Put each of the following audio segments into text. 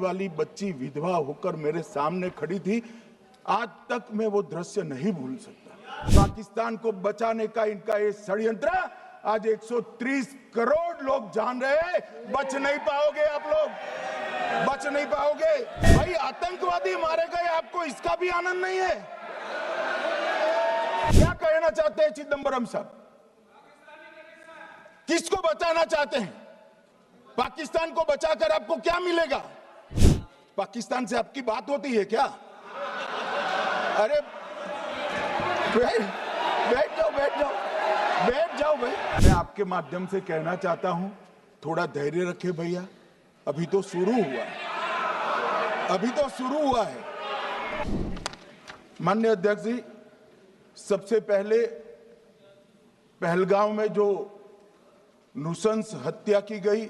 वाली बच्ची विधवा होकर मेरे सामने खड़ी थी। आज तक मैं वो दृश्य नहीं भूल सकता। पाकिस्तान को बचाने का इनका ये षड्यंत्र आज 130 करोड़ लोग जान रहे हैं। बच नहीं पाओगे आप लोग, बच नहीं पाओगे। भाई आतंकवादी मारे गए, आपको इसका भी आनंद नहीं है? क्या कहना चाहते हैं चिदंबरम साहब? किसको बचाना चाहते हैं? पाकिस्तान को बचाकर आपको क्या मिलेगा? पाकिस्तान से आपकी बात होती है क्या? अरे बैठ जाओ, बैठ जाओ, बैठ जाओ भाई। मैं आपके माध्यम से कहना चाहता हूं, थोड़ा धैर्य रखे भैया, अभी तो शुरू हुआ है, अभी तो शुरू हुआ है। माननीय अध्यक्ष जी, सबसे पहले पहलगांव में जो नृशंस हत्या की गई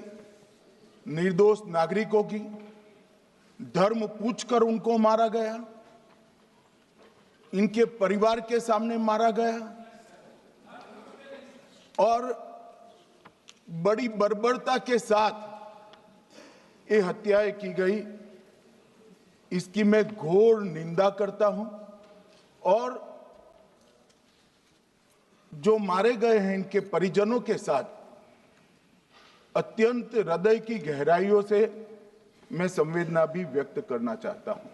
निर्दोष नागरिकों की, धर्म पूछकर उनको मारा गया, इनके परिवार के सामने मारा गया और बड़ी बर्बरता के साथ ये हत्याएं की गई, इसकी मैं घोर निंदा करता हूं। और जो मारे गए हैं इनके परिजनों के साथ अत्यंत हृदय की गहराइयों से मैं संवेदना भी व्यक्त करना चाहता हूं।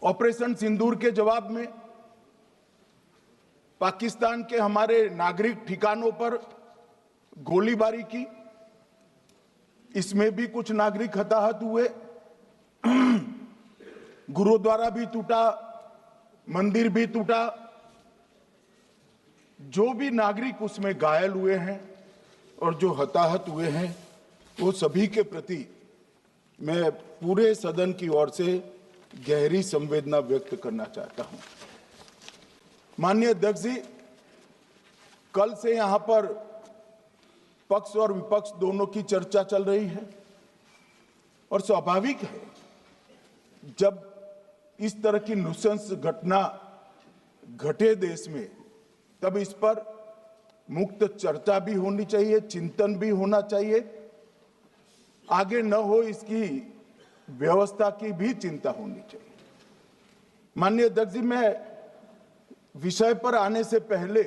ऑपरेशन सिंदूर के जवाब में पाकिस्तान के हमारे नागरिक ठिकानों पर गोलीबारी की, इसमें भी कुछ नागरिक हताहत हुए, गुरुद्वारा भी टूटा, मंदिर भी टूटा। जो भी नागरिक उसमें घायल हुए हैं और जो हताहत हुए हैं, वो सभी के प्रति मैं पूरे सदन की ओर से गहरी संवेदना व्यक्त करना चाहता हूं। माननीय अध्यक्ष जी, कल से यहां पर पक्ष और विपक्ष दोनों की चर्चा चल रही है और स्वाभाविक है, जब इस तरह की नृशंस घटना घटे देश में, तब इस पर मुक्त चर्चा भी होनी चाहिए, चिंतन भी होना चाहिए, आगे न हो इसकी व्यवस्था की भी चिंता होनी चाहिए। माननीय अध्यक्ष जी, मैं विषय पर आने से पहले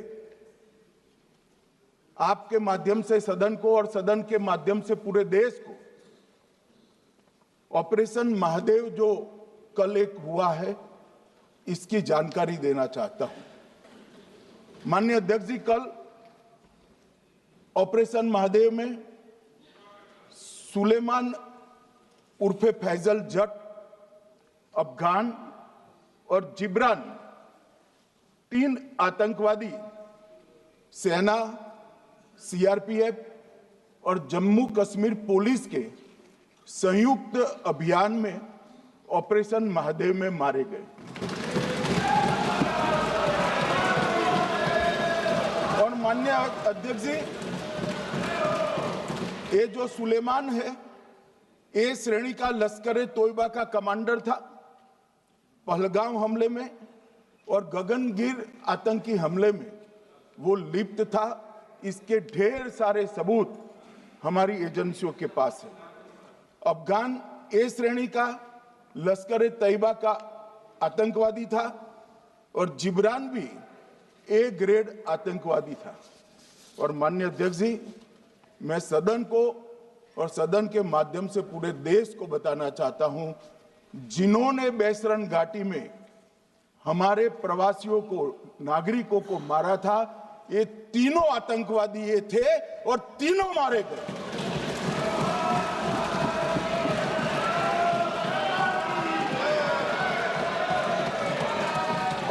आपके माध्यम से सदन को और सदन के माध्यम से पूरे देश को ऑपरेशन महादेव जो कल एक हुआ है, इसकी जानकारी देना चाहता हूं। माननीय अध्यक्ष जी, कल ऑपरेशन महादेव में सुलेमान उर्फे फैजल जट, अफगान और जिब्रान, 3 आतंकवादी सेना, सीआरपीएफ और जम्मू कश्मीर पुलिस के संयुक्त अभियान में ऑपरेशन महादेव में मारे गए। और माननीय अध्यक्ष जी, ये जो सुलेमान है, ए श्रेणी का लश्कर तोयबा का कमांडर था पहलगाम हमले में, और गगनगिर आतंकी हमले में वो लिप्त था। इसके ढेर सारे सबूत हमारी एजेंसियों के पास है। अफगान ए श्रेणी का लश्कर तैयबा का आतंकवादी था और जिब्रान भी ए ग्रेड आतंकवादी था। और माननीय अध्यक्ष जी, मैं सदन को और सदन के माध्यम से पूरे देश को बताना चाहता हूं, जिन्होंने बैसरन घाटी में हमारे प्रवासियों को, नागरिकों को मारा था, ये तीनों आतंकवादी ये थे और तीनों मारे गए।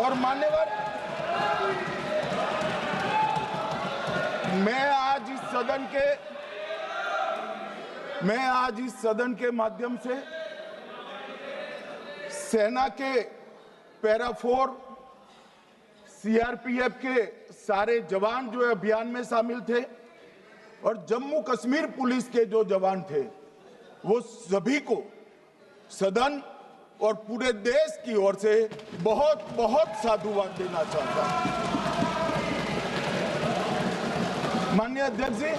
और मान्यवर, मैं आज इस सदन के माध्यम से सेना के पैरा 4, सीआरपीएफ के सारे जवान जो अभियान में शामिल थे और जम्मू कश्मीर पुलिस के जो जवान थे, वो सभी को सदन और पूरे देश की ओर से बहुत बहुत साधुवाद देना चाहता हूं। माननीय अध्यक्ष जी,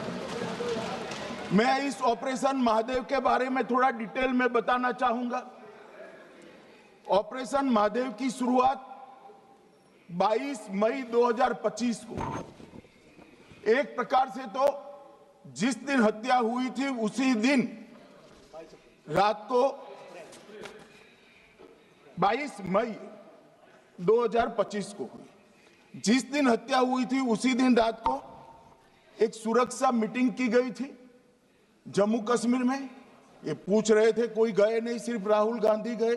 मैं इस ऑपरेशन महादेव के बारे में थोड़ा डिटेल में बताना चाहूंगा। ऑपरेशन महादेव की शुरुआत 22 मई 2025 को, एक प्रकार से तो जिस दिन हत्या हुई थी उसी दिन रात को 22 मई 2025 को हुई। जिस दिन हत्या हुई थी उसी दिन रात को एक सुरक्षा मीटिंग की गई थी जम्मू कश्मीर में। ये पूछ रहे थे, कोई गए नहीं, सिर्फ राहुल गांधी गए।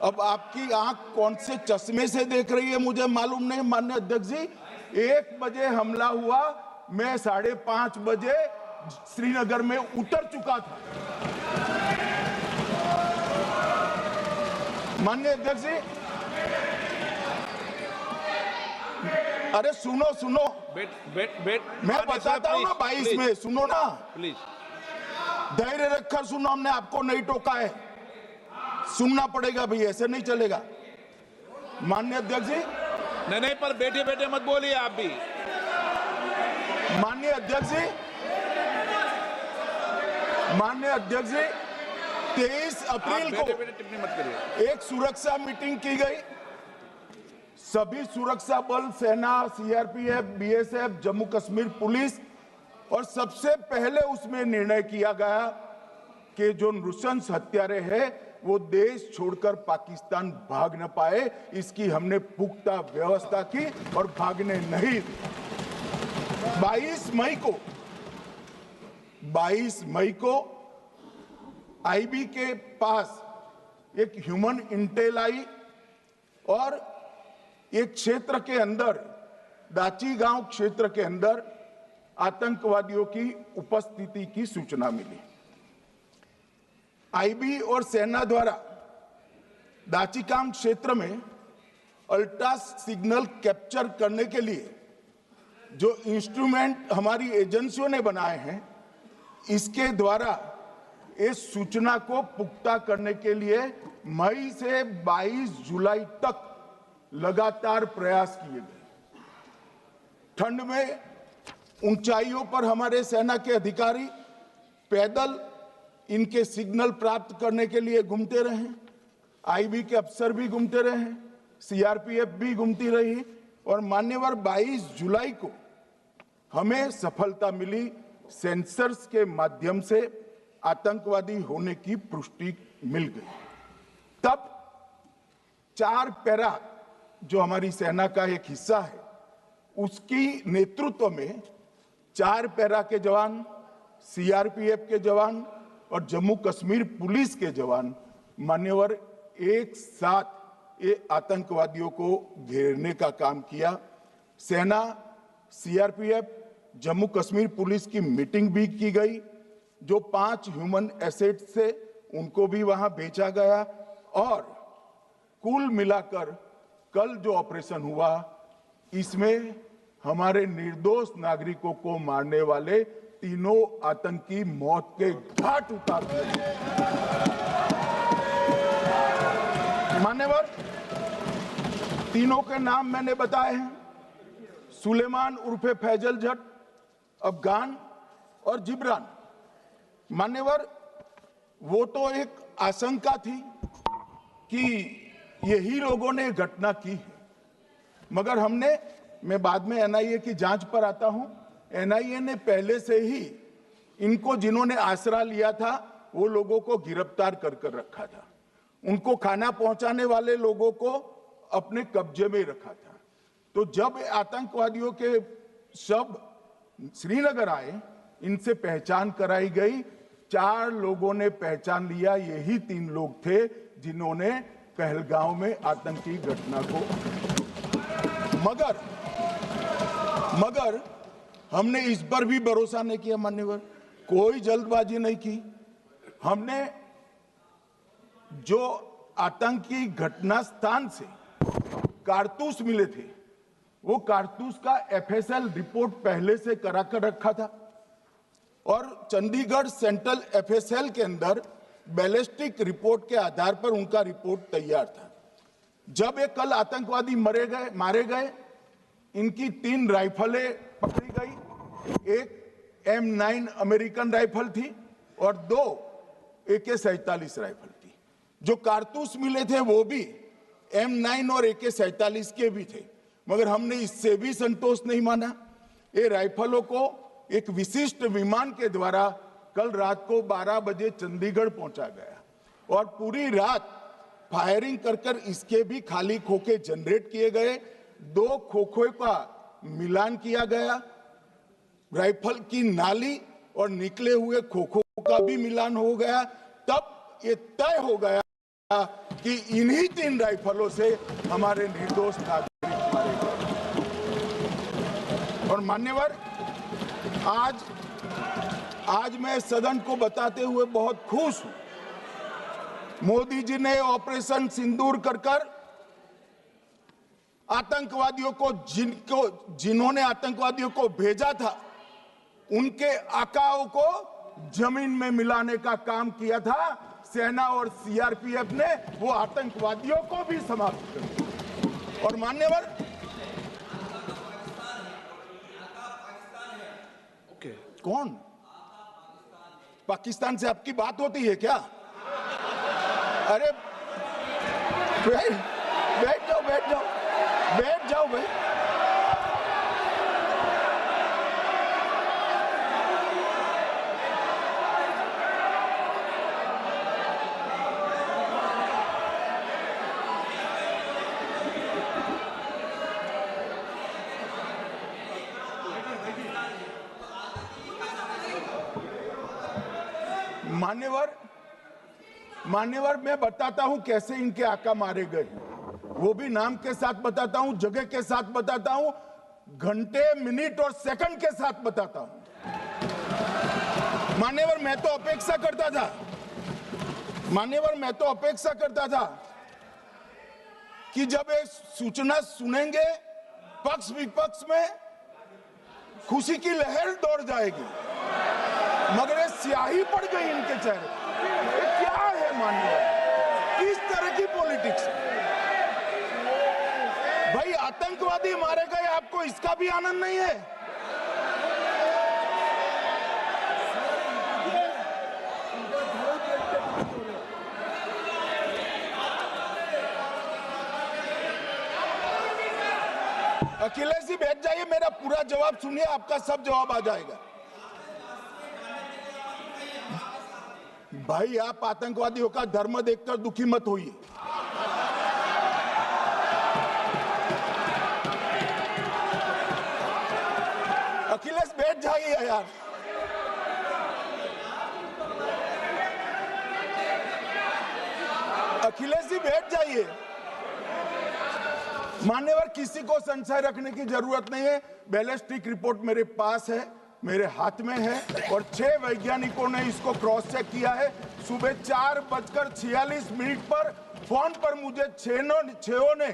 अब आपकी आंख कौन से चश्मे से देख रही है मुझे मालूम नहीं माननीय अध्यक्ष जी। 1 बजे हमला हुआ, मैं 5:30 बजे श्रीनगर में उतर चुका था। माननीय अध्यक्ष जी, अरे सुनो सुनो, मैं बताता हूँ ना 22 में, सुनो ना प्लीज, धैर्य रखकर सुनो, हमने आपको नहीं टोका है, सुनना पड़ेगा भाई, ऐसे नहीं चलेगा। माननीय अध्यक्ष जी, नहीं, पर बैठे बैठे मत बोलिए आप भी। माननीय अध्यक्ष जी, 23 अप्रैल को टिप्पणी मत करिए। एक सुरक्षा मीटिंग की गई। सभी सुरक्षा बल, सेना, CRPF, BSF, Jammu Kashmir police, और सबसे पहले उसमें निर्णय किया गया कि जो नृशंस हत्यारे हैं वो देश छोड़कर पाकिस्तान भाग न पाए, इसकी हमने पुख्ता व्यवस्था की और भागने नहीं दी। 22 मई को आईबी के पास एक ह्यूमन इंटेल आई और एक क्षेत्र के अंदर, दाची गांव क्षेत्र के अंदर आतंकवादियों की उपस्थिति की सूचना मिली। आईबी और सेना द्वारा दाचीकाम क्षेत्र में अल्ट्रा सिग्नल कैप्चर करने के लिए जो इंस्ट्रूमेंट हमारी एजेंसियों ने बनाए हैं, इसके द्वारा इस सूचना को पुख्ता करने के लिए मई से 22 जुलाई तक लगातार प्रयास किए गए। ठंड में ऊंचाइयों पर हमारे सेना के अधिकारी पैदल इनके सिग्नल प्राप्त करने के लिए घूमते रहे, आईबी के अफसर भी घूमते रहे, सीआरपीएफ भी घूमती रही, और मान्यवर 22 जुलाई को हमें सफलता मिली। सेंसर्स के माध्यम से आतंकवादी होने की पुष्टि मिल गई। तब 4 पैरा जो हमारी सेना का एक हिस्सा है, उसकी नेतृत्व में 4 पैरा के जवान, सीआरपीएफ के जवान और जम्मू कश्मीर पुलिस के जवान मान्यवर एक साथ ये आतंकवादियों को घेरने का काम किया। सेना, सीआरपीएफ, जम्मू कश्मीर पुलिस की मीटिंग भी की गई। जो 5 ह्यूमन एसेट्स थे उनको भी वहां भेजा गया, और कुल मिलाकर कल जो ऑपरेशन हुआ, इसमें हमारे निर्दोष नागरिकों को मारने वाले तीनों आतंकी मौत के घाट उतार दिए। मान्यवर, तीनों के नाम मैंने बताए हैं, सुलेमान उर्फे फैजल जट, अफगान और जिब्रान। मान्यवर, वो तो एक आशंका थी कि यही लोगों ने घटना की है, मगर मैं बाद में एनआईए की जांच पर आता हूं, एनआईए ने पहले से ही इनको, जिन्होंने आसरा लिया था, वो लोगों को गिरफ्तार कर रखा था। उनको खाना पहुंचाने वाले लोगों को अपने कब्जे में रखा था। तो जब आतंकवादियों के शव श्रीनगर आए, इनसे पहचान कराई गई। 4 लोगों ने पहचान लिया, यही 3 लोग थे जिन्होंने पहलगांव में आतंकी घटना को, मगर हमने इस पर भी भरोसा नहीं किया मान्यवर, कोई जल्दबाजी नहीं की। हमने जो आतंकी घटना स्थान से कारतूस मिले थे, वो कारतूस का एफएसएल रिपोर्ट पहले से करा कर रखा था, और चंडीगढ़ सेंट्रल एफएसएल के अंदर बैलिस्टिक रिपोर्ट के आधार पर उनका रिपोर्ट तैयार था। जब ये कल आतंकवादी मारे गए, इनकी 3 राइफलें पकड़ी गई, एक M9 अमेरिकन राइफल थी और 2 AK-47 राइफल थी। जो कारतूस मिले थे वो भी M9 और AK-47 के भी थे, मगर हमने इससे भी संतोष नहीं माना। ये राइफलों को एक विशिष्ट विमान के द्वारा कल रात को 12 बजे चंडीगढ़ पहुंचा गया और पूरी रात फायरिंग कर इसके भी खाली खोखे जनरेट किए गए। 2 खोखों का मिलान किया गया, राइफल की नाली और निकले हुए खोखों का भी मिलान हो गया। तब ये तय हो गया कि इन्हीं 3 राइफलों से हमारे निर्दोष नागरिक मारे गए। और मान्यवर, आज मैं सदन को बताते हुए बहुत खुश हूं। मोदी जी ने ऑपरेशन सिंदूर कर आतंकवादियों को जिन्होंने आतंकवादियों को भेजा था उनके आकाओं को जमीन में मिलाने का काम किया था। सेना और सीआरपीएफ ने वो आतंकवादियों को भी समाप्त कर दिया। और मान्यवर, कौन पाकिस्तान से आपकी बात होती है क्या? अरे बैठ जाओ भाई। मान्यवर, मैं बताता हूं कैसे इनके आका मारे गए, वो भी नाम के साथ बताता हूं, जगह के साथ बताता हूं, घंटे, मिनट और सेकंड के साथ बताता हूं। मान्यवर, मैं तो अपेक्षा करता था कि जब ये सूचना सुनेंगे पक्ष विपक्ष में खुशी की लहर दौड़ जाएगी, मगर ये स्याही पड़ गई इनके चेहरे। ये क्या है मान्यवर, किस तरह की पॉलिटिक्स? भाई आतंकवादी मारे गए, आपको इसका भी आनंद नहीं है? अखिलेश जी बैठ जाइए, मेरा पूरा जवाब सुनिए, आपका सब जवाब आ जाएगा। भाई आप आतंकवादियों का धर्म देखकर दुखी मत होइए। अखिलेश बैठ जाइए यार। अखिलेश जी बैठ जाइए। मान्यवर, किसी को संशय रखने की जरूरत नहीं है। बैलिस्टिक रिपोर्ट मेरे पास है, मेरे हाथ में है और 6 वैज्ञानिकों ने इसको क्रॉस चेक किया है। सुबह 4:46 पर फोन पर मुझे 6 ने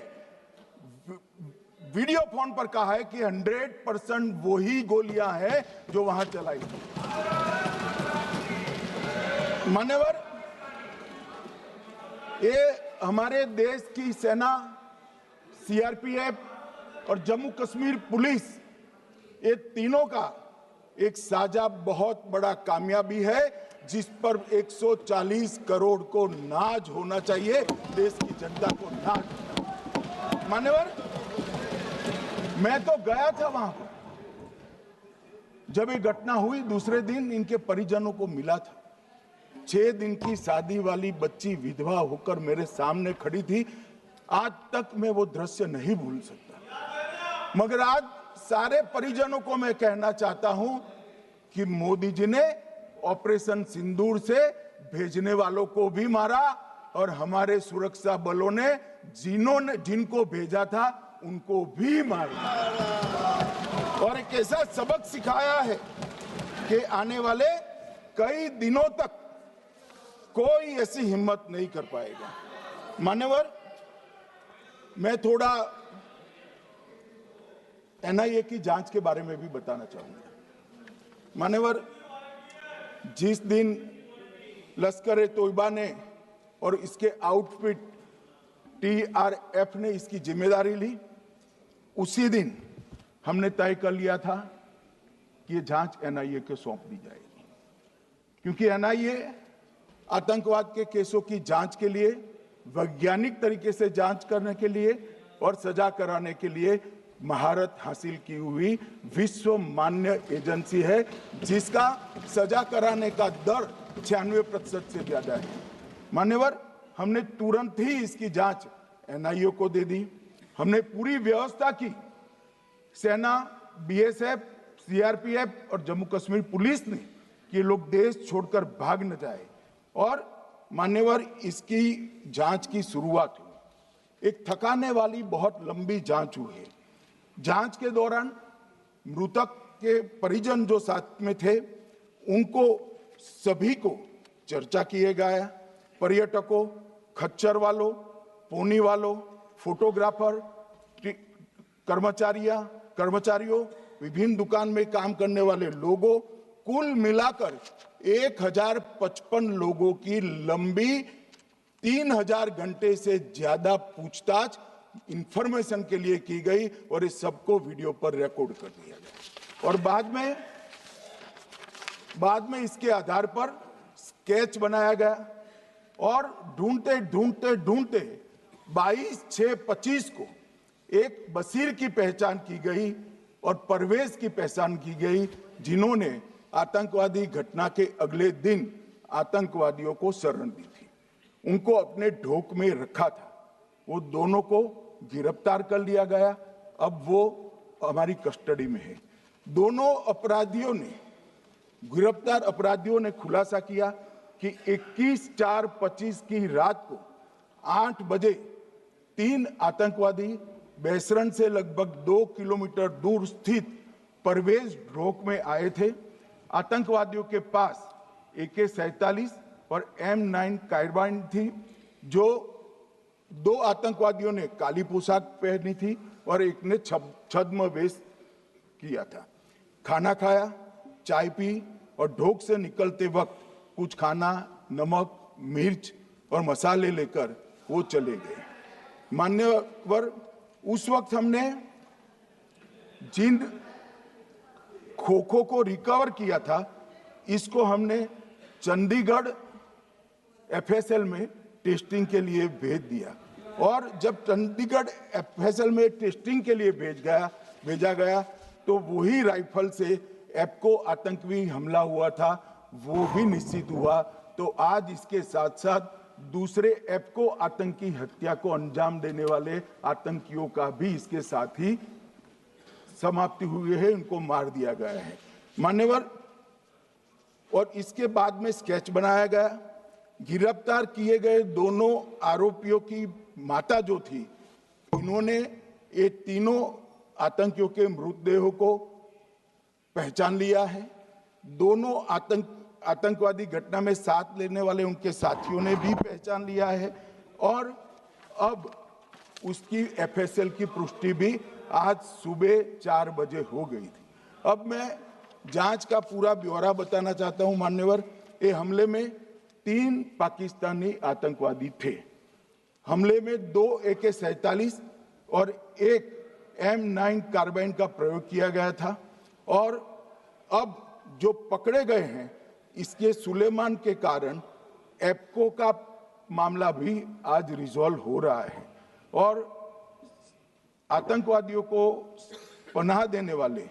वीडियो फोन पर कहा है कि 100% वही गोलियां हैं जो वहां चलाई। मान्यवर, ये हमारे देश की सेना, सीआरपीएफ और जम्मू कश्मीर पुलिस, ये तीनों का एक साझा बहुत बड़ा कामयाबी है, जिस पर 140 करोड़ को नाज होना चाहिए, देश की जनता को नाज। मान्यवर, मैं तो गया था वहां पर जब ये घटना हुई। दूसरे दिन इनके परिजनों को मिला था। 6 दिन की शादी वाली बच्ची विधवा होकर मेरे सामने खड़ी थी। आज तक मैं वो दृश्य नहीं भूल सकता। मगर आज सारे परिजनों को मैं कहना चाहता हूं कि मोदी जी ने ऑपरेशन सिंदूर से भेजने वालों को भी मारा और हमारे सुरक्षा बलों ने जिनको भेजा था उनको भी मारा और एक ऐसा सबक सिखाया है कि आने वाले कई दिनों तक कोई ऐसी हिम्मत नहीं कर पाएगा। मान्यवर, मैं थोड़ा एनआईए की जांच के बारे में भी बताना चाहूंगा। मान्यवर, जिस दिन लश्कर-ए-तोयबा ने और इसके आउटफिट टीआरएफ ने इसकी जिम्मेदारी ली, उसी दिन हमने तय कर लिया था कि ये जांच एनआईए को सौंप दी जाएगी, क्योंकि एनआईए आतंकवाद के केसों की जांच के लिए, वैज्ञानिक तरीके से जांच करने के लिए और सजा कराने के लिए महारत हासिल की हुई विश्व मान्य एजेंसी है, जिसका सजा कराने का दर 96% से ज्यादा है। मान्यवर, हमने तुरंत ही इसकी जांच एनआईए को दे दी। हमने पूरी व्यवस्था की, सेना, बीएसएफ, सीआरपीएफ और जम्मू कश्मीर पुलिस ने कि लोग देश छोड़कर भाग न जाए। और मान्यवर, इसकी जांच की शुरुआत हुई। एक थकाने वाली बहुत लंबी जांच हुई है। जांच के दौरान मृतक के परिजन जो साथ में थे, उनको सभी को चर्चा किए गया। पर्यटकों, खच्चर वालों, पोनी वालों, फोटोग्राफर, कर्मचारियों, विभिन्न दुकान में काम करने वाले लोगों, कुल मिलाकर 1055 लोगों की लंबी 3000 घंटे से ज्यादा पूछताछ इंफॉर्मेशन के लिए की गई और इस सबको वीडियो पर रिकॉर्ड कर दिया गया। और बाद में इसके आधार पर स्केच बनाया गया और ढूंढते 22/6/25 को एक बशीर की पहचान की गई और परवेज की पहचान की गई, जिन्होंने आतंकवादी घटना के अगले दिन आतंकवादियों को शरण दी थी। उनको अपने ढोक में रखा था। वो दोनों को गिरफ्तार कर लिया गया। अब वो हमारी कस्टडी में है। दोनों गिरफ्तार अपराधियों ने खुलासा किया कि 21/4/25 की रात को 8 बजे 3 आतंकवादी बेसरन से लगभग 2 किलोमीटर दूर स्थित परवेज ढोक में आए थे। आतंकवादियों के पास AK-47 और M9 कार्बाइन थी। जो 2 आतंकवादियों ने काली पोशाक पहनी थी और एक ने छद्म वेश किया था। खाना खाया, चाय पी और ढोक से निकलते वक्त कुछ खाना, नमक, मिर्च और मसाले लेकर वो चले गए। मान्यवर, उस वक्त हमने जिन खोखो को रिकवर किया था, इसको हमने चंडीगढ़ FSL में टेस्टिंग के लिए भेज दिया। और जब चंडीगढ़ FSL में टेस्टिंग के लिए भेजा गया तो वही राइफल से एप्को आतंकी हमला हुआ था, वो भी निश्चित हुआ। तो आज इसके साथ साथ दूसरे एप्को आतंकी हत्या को अंजाम देने वाले आतंकियों का भी इसके साथ ही समाप्ति हुई है, उनको मार दिया गया है। मान्यवर, और इसके बाद में स्केच बनाया गया। गिरफ्तार किए गए दोनों आरोपियों की माता जो थी, इन्होंने ये तीनों आतंकियों के मृतदेहों को पहचान लिया है। दोनों आतंकवादी घटना में साथ लेने वाले उनके साथियों ने भी पहचान लिया है और अब उसकी FSL की पुष्टि भी आज सुबह 4 बजे हो गई थी। अब मैं जांच का पूरा ब्यौरा बताना चाहता हूं। मान्यवर, ये हमले में 3 पाकिस्तानी आतंकवादी थे। हमले में 2 AK-47 और 1 M9 कार्बाइन का प्रयोग किया गया था और अब जो पकड़े गए हैं, इसके सुलेमान के कारण एप्को का मामला भी आज रिजॉल्व हो रहा है और आतंकवादियों को पनाह देने वाले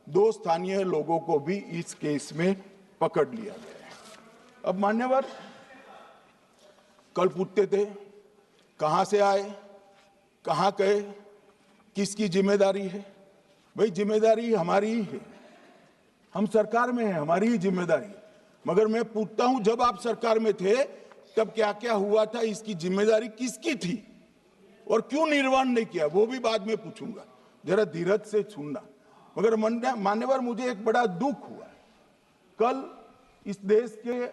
2 स्थानीय लोगों को भी इस केस में पकड़ लिया गया है। अब मान्यवर, कल पूछते थे कहां से आए, कहां गए, किसकी जिम्मेदारी है। भाई, जिम्मेदारी हमारी ही है। हम सरकार में हैं, हमारी ही जिम्मेदारी। मगर मैं पूछता हूं, जब आप सरकार में थे तब क्या क्या हुआ था, इसकी जिम्मेदारी किसकी थी और क्यों निर्वहन नहीं किया, वो भी बाद में पूछूंगा। जरा धीरज से सुनना। मगर मान्यवर, मुझे एक बड़ा दुख हुआ। कल इस देश के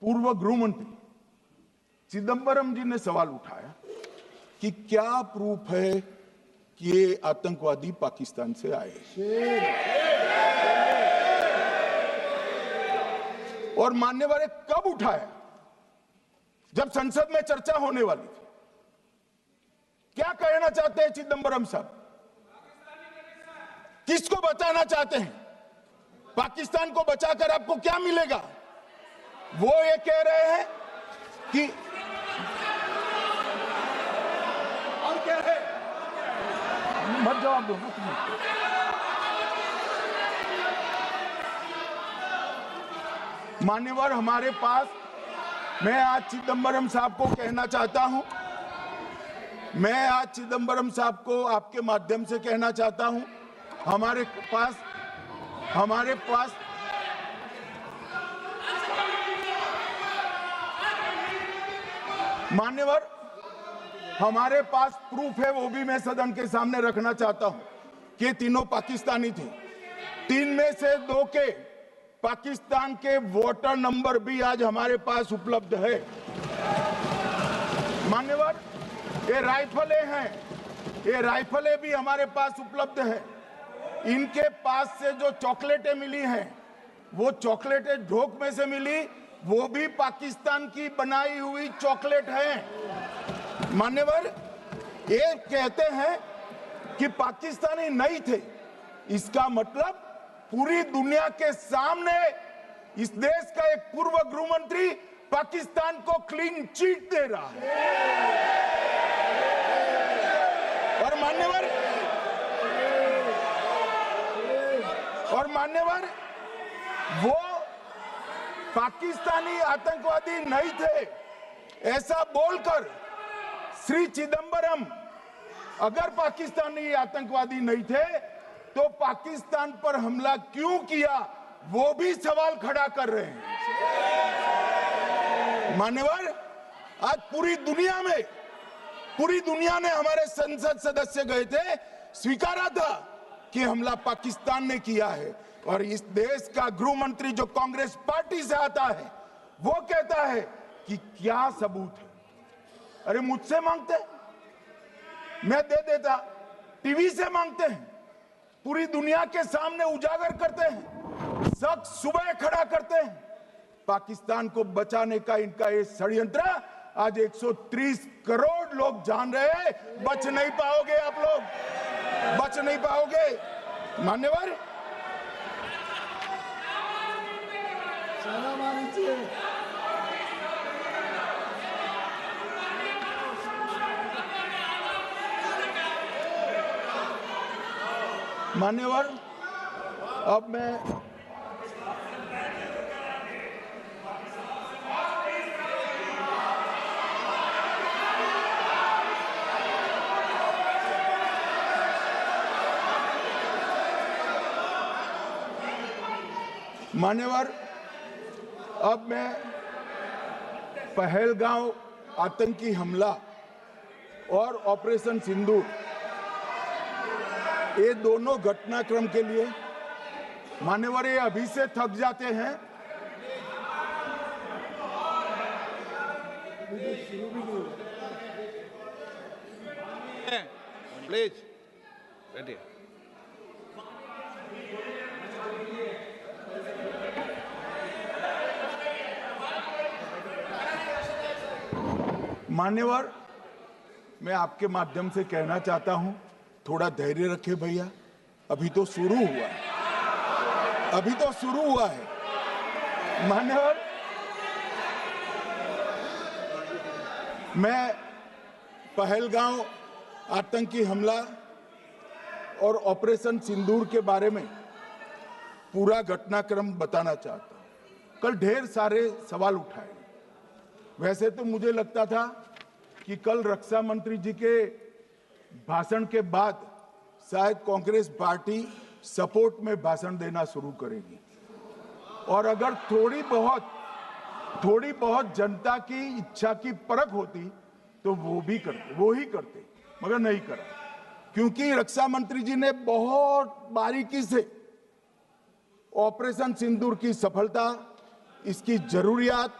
पूर्व गृह मंत्री चिदंबरम जी ने सवाल उठाया कि क्या प्रूफ है कि ये आतंकवादी पाकिस्तान से आए। और मान्यवर, कब उठाया? जब संसद में चर्चा होने वाली थी। क्या कहना चाहते हैं चिदंबरम साहब? किसको बचाना चाहते हैं? पाकिस्तान को बचाकर आपको क्या मिलेगा? वो ये कह रहे हैं कि और क्या है, मत जवाब दो ना तुम। मान्यवर, हमारे पास, मैं आज चिदंबरम साहब को कहना चाहता हूं, मैं आज चिदंबरम साहब को आपके माध्यम से कहना चाहता हूं, हमारे पास मान्यवर, हमारे पास प्रूफ है, वो भी मैं सदन के सामने रखना चाहता हूं कि तीनों पाकिस्तानी थे। 3 में से 2 के पाकिस्तान के वोटर नंबर भी आज हमारे पास उपलब्ध है। मान्यवर, ये राइफलें हैं, ये राइफलें भी हमारे पास उपलब्ध है। इनके पास से जो चॉकलेटें मिली हैं, वो चॉकलेटें ढोक में से मिली, वो भी पाकिस्तान की बनाई हुई चॉकलेट है। मान्यवर, ये कहते हैं कि पाकिस्तानी नहीं थे, इसका मतलब पूरी दुनिया के सामने इस देश का एक पूर्व गृह मंत्री पाकिस्तान को क्लीन चिट दे रहा है। और मान्यवर, वो पाकिस्तानी आतंकवादी नहीं थे ऐसा बोलकर श्री चिदंबरम अगर पाकिस्तानी आतंकवादी नहीं थे तो पाकिस्तान पर हमला क्यों किया, वो भी सवाल खड़ा कर रहे हैं। मान्यवर, आज पूरी दुनिया ने हमारे संसद सदस्य गए थे, स्वीकारा था कि हमला पाकिस्तान ने किया है। और इस देश का गृह मंत्री जो कांग्रेस पार्टी से आता है, वो कहता है कि क्या सबूत है। अरे मुझसे मांगते, मैं दे देता, टीवी से मांगते हैं, पूरी दुनिया के सामने उजागर करते हैं, सख्त सुबह खड़ा करते हैं। पाकिस्तान को बचाने का इनका ये षड्यंत्र आज 130 करोड़ लोग जान रहे हैं। बच नहीं पाओगे आप लोग, बच नहीं पाओगे। मान्यवर, मान्यवर, अब मैं पहलगांव आतंकी हमला और ऑपरेशन सिंदूर, ये दोनों घटनाक्रम के लिए मान्यवर ये अभी से थक जाते हैं। प्लीज बैठिए। मान्यवर, मैं आपके माध्यम से कहना चाहता हूं, थोड़ा धैर्य रखे भैया, अभी तो शुरू हुआ है, अभी तो शुरू हुआ है। मान्यवर, मैं पहलगांव आतंकी हमला और ऑपरेशन सिंदूर के बारे में पूरा घटनाक्रम बताना चाहता हूं। कल ढेर सारे सवाल उठाए। वैसे तो मुझे लगता था कि कल रक्षा मंत्री जी के भाषण के बाद शायद कांग्रेस पार्टी सपोर्ट में भाषण देना शुरू करेगी और अगर थोड़ी बहुत जनता की इच्छा की परख होती तो वो ही करते, मगर नहीं करा, क्योंकि रक्षा मंत्री जी ने बहुत बारीकी से ऑपरेशन सिंदूर की सफलता, इसकी जरूरियात,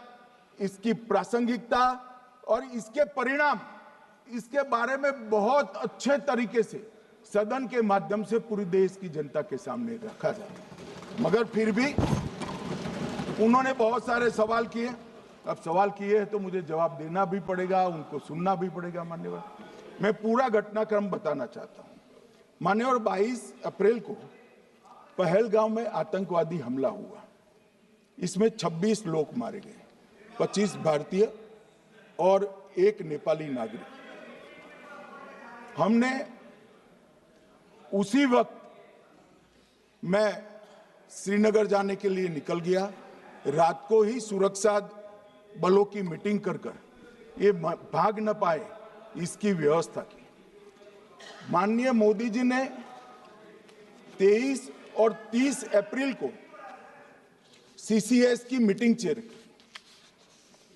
इसकी प्रासंगिकता और इसके परिणाम, इसके बारे में बहुत अच्छे तरीके से सदन के माध्यम से पूरी देश की जनता के सामने रखा जाए। मगर फिर भी उन्होंने बहुत सारे सवाल किए। अब सवाल किए हैं तो मुझे जवाब देना भी पड़ेगा, उनको सुनना भी पड़ेगा। मान्यवर, मैं पूरा घटनाक्रम बताना चाहता हूं। मान्यवर, 22 अप्रैल को पहलगाम में आतंकवादी हमला हुआ। इसमें 26 लोग मारे गए, 25 भारतीय और 1 नेपाली नागरिक। हमने उसी वक्त मैं श्रीनगर जाने के लिए निकल गया। रात को ही सुरक्षा बलों की मीटिंग कर ये भाग न पाए इसकी व्यवस्था की। माननीय मोदी जी ने 23 और 30 अप्रैल को सीसीएस की मीटिंग चेयर की।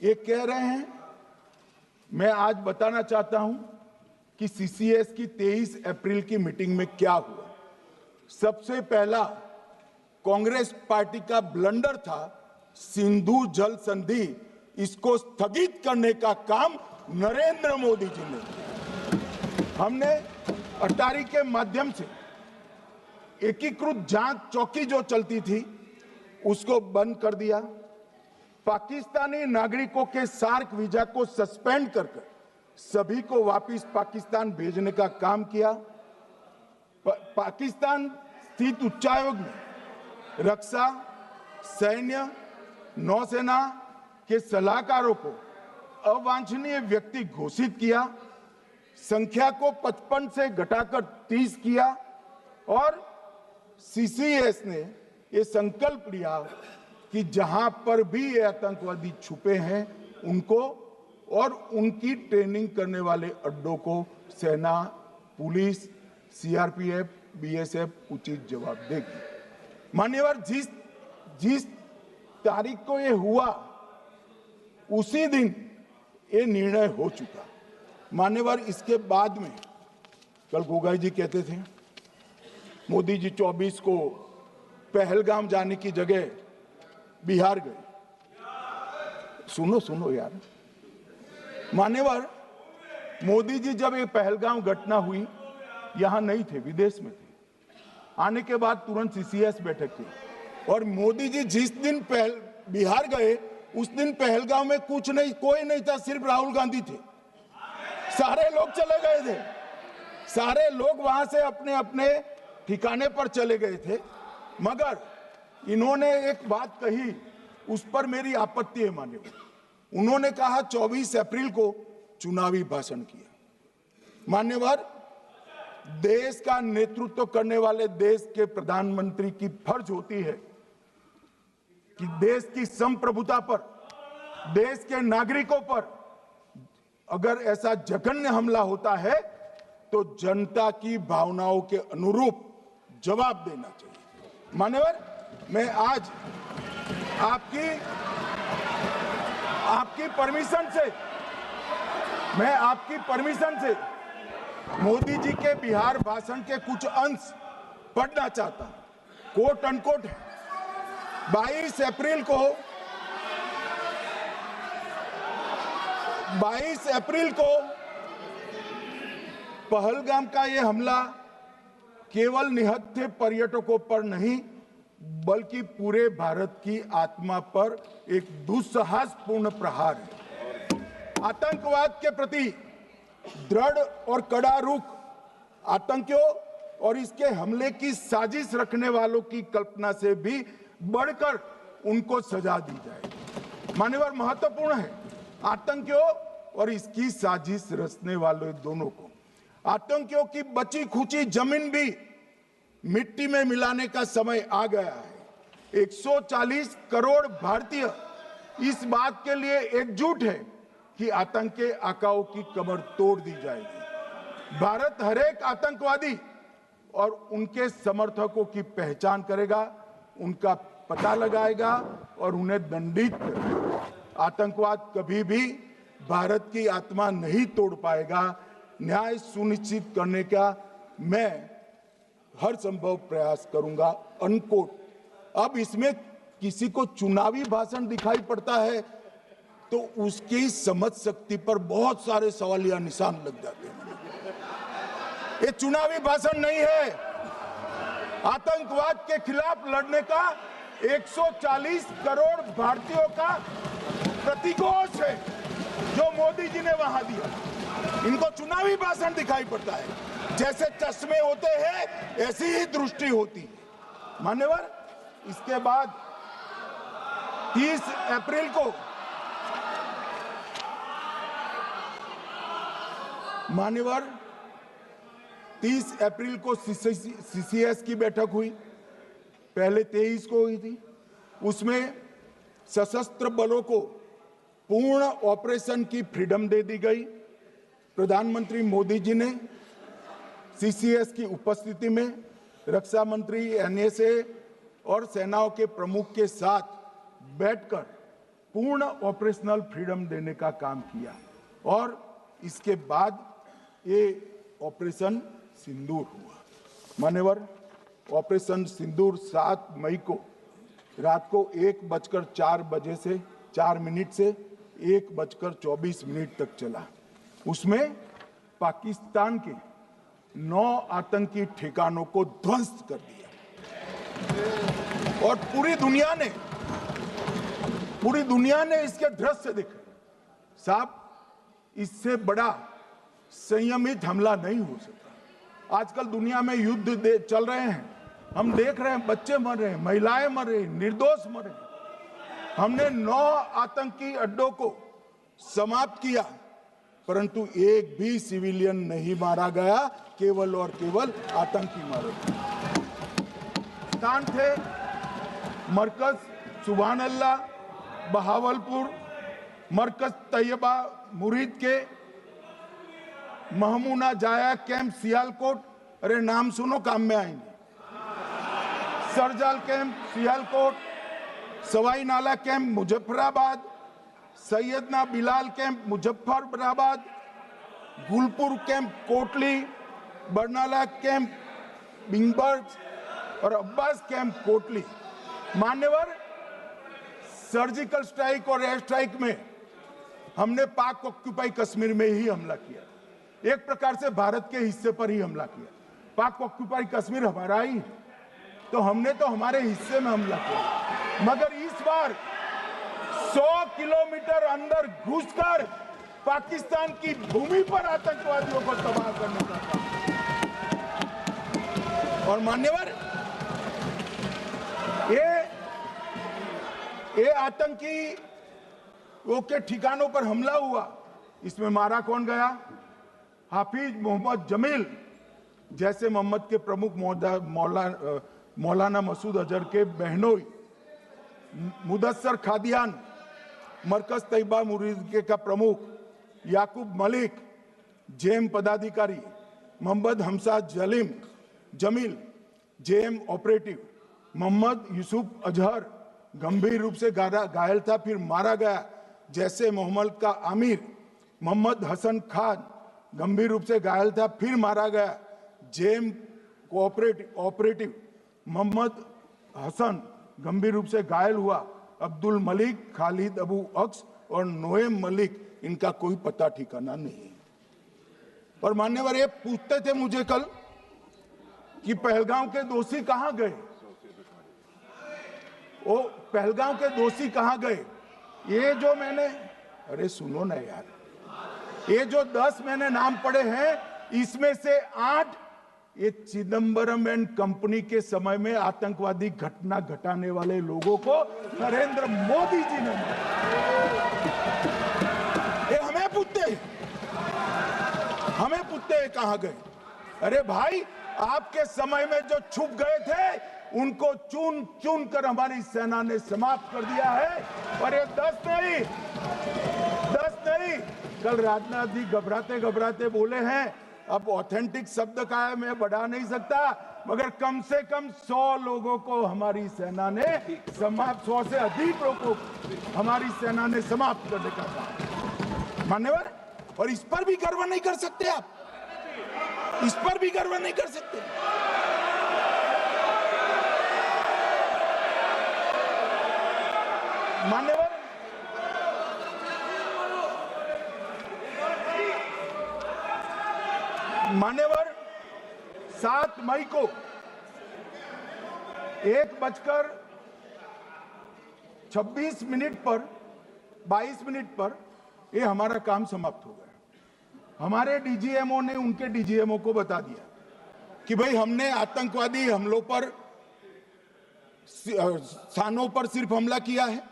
ये कह रहे हैं, मैं आज बताना चाहता हूं कि सीसीएस की 23 अप्रैल की मीटिंग में क्या हुआ। सबसे पहला कांग्रेस पार्टी का ब्लंडर था सिंधु जल संधि, इसको स्थगित करने का काम नरेंद्र मोदी जी ने किया। हमने अटारी के माध्यम से एकीकृत जांच चौकी जो चलती थी उसको बंद कर दिया। पाकिस्तानी नागरिकों के सार्क वीजा को सस्पेंड कर सभी को वापस पाकिस्तान भेजने का काम किया। पाकिस्तान स्थित उच्चायोग में रक्षा, सैन्य, नौसेना के सलाहकारों को अवांछनीय व्यक्ति घोषित किया। संख्या को 55 से घटाकर 30 किया और सीसीएस ने ये संकल्प लिया कि जहां पर भी ये आतंकवादी छुपे हैं उनको और उनकी ट्रेनिंग करने वाले अड्डों को सेना, पुलिस, सीआरपीएफ, बीएसएफ उचित जवाब देगी। मान्यवर, जिस तारीख को ये हुआ उसी दिन ये निर्णय हो चुका। मान्यवर, इसके बाद में कल गोगाई जी कहते थे मोदी जी 24 को पहलगाम जाने की जगह बिहार गए। सुनो यार, मान्यवर, मोदी जी जब ये पहलगाम घटना हुई यहां नहीं थे, विदेश में थे। आने के बाद तुरंत सीसीएस बैठक की और मोदी जी जिस दिन बिहार गए उस दिन पहलगाम में कुछ नहीं, कोई नहीं था, सिर्फ राहुल गांधी थे। सारे लोग चले गए थे, सारे लोग वहां से अपने अपने ठिकाने पर चले गए थे। मगर इन्होंने एक बात कही, उस पर मेरी आपत्ति है मान्यवर। उन्होंने कहा 24 अप्रैल को चुनावी भाषण किया। मान्यवर, देश का नेतृत्व करने वाले देश के प्रधानमंत्री की फर्ज होती है कि देश की संप्रभुता पर, देश के नागरिकों पर अगर ऐसा जघन्य हमला होता है तो जनता की भावनाओं के अनुरूप जवाब देना चाहिए। मान्यवर, मैं आज आपकी परमिशन से मोदी जी के बिहार भाषण के कुछ अंश पढ़ना चाहता हूं। कोट अनकोट है। 22 अप्रैल को पहलगाम का यह हमला केवल निहत्थे पर्यटकों पर नहीं बल्कि पूरे भारत की आत्मा पर एक दुस्साहसपूर्ण प्रहार है। आतंकवाद के प्रति दृढ़ और कड़ा रुख, आतंकियों और इसके हमले की साजिश रखने वालों की कल्पना से भी बढ़कर उनको सजा दी जाए। मान्यवर, महत्वपूर्ण है आतंकियों और इसकी साजिश रचने वाले दोनों को। आतंकियों की बची खुची जमीन भी मिट्टी में मिलाने का समय आ गया है। 140 करोड़ भारतीय इस बात के लिए एकजुट है कि आतंक के आकाओं की कमर तोड़ दी जाएगी। भारत हरेक आतंकवादी और उनके समर्थकों की पहचान करेगा, उनका पता लगाएगा और उन्हें दंडित करेगा। आतंकवाद कभी भी भारत की आत्मा नहीं तोड़ पाएगा। न्याय सुनिश्चित करने का मैं हर संभव प्रयास करूंगा। अनकोट। अब इसमें किसी को चुनावी भाषण दिखाई पड़ता है तो उसकी समझ शक्ति पर बहुत सारे सवालिया निशान लग जाते हैं। ये चुनावी भाषण नहीं है, आतंकवाद के खिलाफ लड़ने का 140 करोड़ भारतीयों का प्रतिघोष है जो मोदी जी ने वहां दिया। इनको चुनावी भाषण दिखाई पड़ता है। जैसे चश्मे होते हैं ऐसी ही दृष्टि होती है। मान्यवर, इसके बाद 30 अप्रैल को मान्यवर 30 अप्रैल को सीसीएस की बैठक हुई, पहले 23 को हुई थी। उसमें सशस्त्र बलों को पूर्ण ऑपरेशन की फ्रीडम दे दी गई। प्रधानमंत्री मोदी जी ने सीसीएस की उपस्थिति में रक्षा मंत्री, एनएसए और सेनाओं के प्रमुख के साथ बैठकर पूर्ण ऑपरेशनल फ्रीडम देने का काम किया और इसके बाद ये ऑपरेशन सिंदूर हुआ। मान्यवर, ऑपरेशन सिंदूर 7 मई को रात को 1:04 से 4 मिनट से 1:24 तक चला। उसमें पाकिस्तान के 9 आतंकी ठिकानों को ध्वस्त कर दिया और पूरी दुनिया ने इसके दृश्य देखे। साहब, इससे बड़ा संयमित हमला नहीं हो सकता। आजकल दुनिया में युद्ध चल रहे हैं, हम देख रहे हैं, बच्चे मर रहे हैं, महिलाएं मर रही, निर्दोष मर रहे हैं। हमने 9 आतंकी अड्डों को समाप्त किया, परंतु एक भी सिविलियन नहीं मारा गया, केवल और केवल आतंकी मारे गए। स्थान थे मरकज सुभान अल्लाह बहावलपुर, मरकज तैयबा मुरीद के, महमूना जाया कैंप सियालकोट, अरे नाम सुनो काम में आएंगे, सरजाल camp Sialkot, Sawai Nala camp Muzaffarabad, Syedna Bilal camp Muzaffarabad, Gulpur camp Kotli, Barnala camp बिंगबर्ग और अब्बास कैंप कोटली। मान्यवर, सर्जिकल स्ट्राइक और एयर स्ट्राइक में हमने पाक ऑक्यूपाई कश्मीर में ही हमला किया, एक प्रकार से भारत के हिस्से पर ही हमला किया। पाक ऑक्यूपाई कश्मीर हमारा ही है, तो हमने तो हमारे हिस्से में हमला किया, मगर इस बार 100 किलोमीटर अंदर घुसकर पाकिस्तान की भूमि पर आतंकवादियों को तबाह करने का काम। और मान्यवर, ये आतंकी के ठिकानों पर हमला हुआ, इसमें मारा कौन गया? हाफिज मोहम्मद जमील जैसे मोहम्मद के प्रमुख मौलाना मसूद अजहर के बहनोई, मुदस्सर खादियान मरकज तैयबा मुरीद का प्रमुख, याकूब मलिक जेएम पदाधिकारी, मोहम्मद हमसा जमील जेएम ऑपरेटिव, मोहम्मद यूसुफ अजहर गंभीर रूप से घायल था, फिर मारा गया। जैसे मोहम्मद का आमिर मोहम्मद हसन खान गंभीर रूप से घायल था, फिर मारा गया। जेएम ऑपरेटिव मोहम्मद हसन गंभीर रूप से घायल हुआ। अब्दुल मलिक, खालिद अबू अक्स और नोएम मलिक, इनका कोई पता ठिकाना नहीं। और मान्यवर, ये पूछते थे मुझे कल कि पहलगांव के दोषी कहां गए, वो पहलगांव के दोषी कहां गए? ये जो मैंने, अरे सुनो ना यार, ये जो 10 मैंने नाम पढ़े हैं, इसमें से 8 ये चिदंबरम एंड कंपनी के समय में आतंकवादी घटना घटाने वाले लोगों को नरेंद्र मोदी जी ने मारा। ये हमें पूछते हैं कहां गए? अरे भाई, आपके समय में जो छुप गए थे उनको चुन चुन कर हमारी सेना ने समाप्त कर दिया है। और ये 10 नहीं, कल राजनाथ जी घबराते घबराते बोले हैं, अब ऑथेंटिक शब्द का है, मैं बढ़ा नहीं सकता, मगर कम से कम 100 लोगों को हमारी सेना ने समाप्त, 100 से अधिक लोगों को हमारी सेना ने समाप्त करने का काम। मान्यवर, और इस पर भी गर्व नहीं कर सकते आप, इस पर भी गर्व नहीं कर सकते। मान्यवर 7 मई को 1:26 पर 22 मिनट पर ये हमारा काम समाप्त हो गया। हमारे डीजीएमओ ने उनके डीजीएमओ को बता दिया कि भाई हमने आतंकवादी हमलों पर स्थानों पर सिर्फ हमला किया है,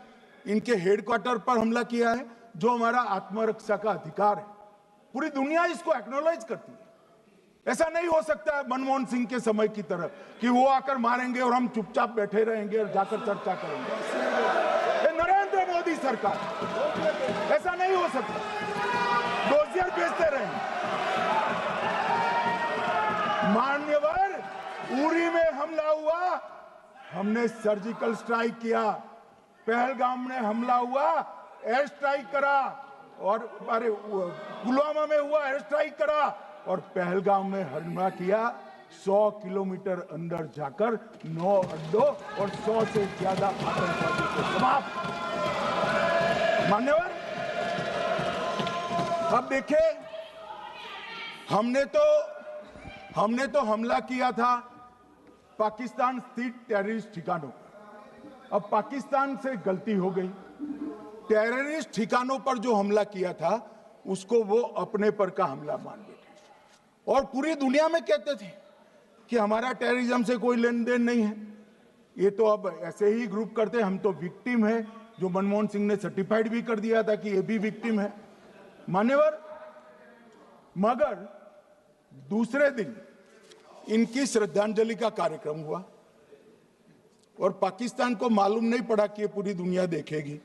इनके हेडक्वार्टर पर हमला किया है, जो हमारा आत्मरक्षा का अधिकार है। पूरी दुनिया इसको एक्नॉलेज करती है। ऐसा नहीं हो सकता है मनमोहन सिंह के समय की तरह कि वो आकर मारेंगे और हम चुपचाप बैठे रहेंगे और जाकर चर्चा करेंगे। ये नरेंद्र मोदी सरकार, ऐसा नहीं हो सकता। डोजियर भेजते रहेंगे। मान्यवर, उरी में हमला हुआ, हमने सर्जिकल स्ट्राइक किया। पहलगाम में हमला हुआ, एयर स्ट्राइक करा, और अरे पुलवामा में हुआ, एयर स्ट्राइक करा, और पहलगाम में हमला किया। 100 किलोमीटर अंदर जाकर 9 अड्डों और 100 से ज्यादा आतंकवादियों को समाप्त। मान्यवर, अब देखें, हमने तो हमला किया था पाकिस्तान स्थित टेररिस्ट ठिकानों पर। अब पाकिस्तान से गलती हो गई। टेररिस्ट ठिकानों पर जो हमला किया था उसको वो अपने पर का हमला मान बैठे, और पूरी दुनिया में कहते थे कि हमारा टेररिज्म से कोई लेन देन नहीं है। ये तो अब ऐसे ही ग्रुप करते हैं, हम तो विक्टिम है, जो मनमोहन सिंह ने सर्टिफाइड भी कर दिया था कि ये भी विक्टिम है। मान्यवर, मगर दूसरे दिन इनकी श्रद्धांजलि का कार्यक्रम हुआ और पाकिस्तान को मालूम नहीं पड़ा कि ये पूरी दुनिया देखेगी।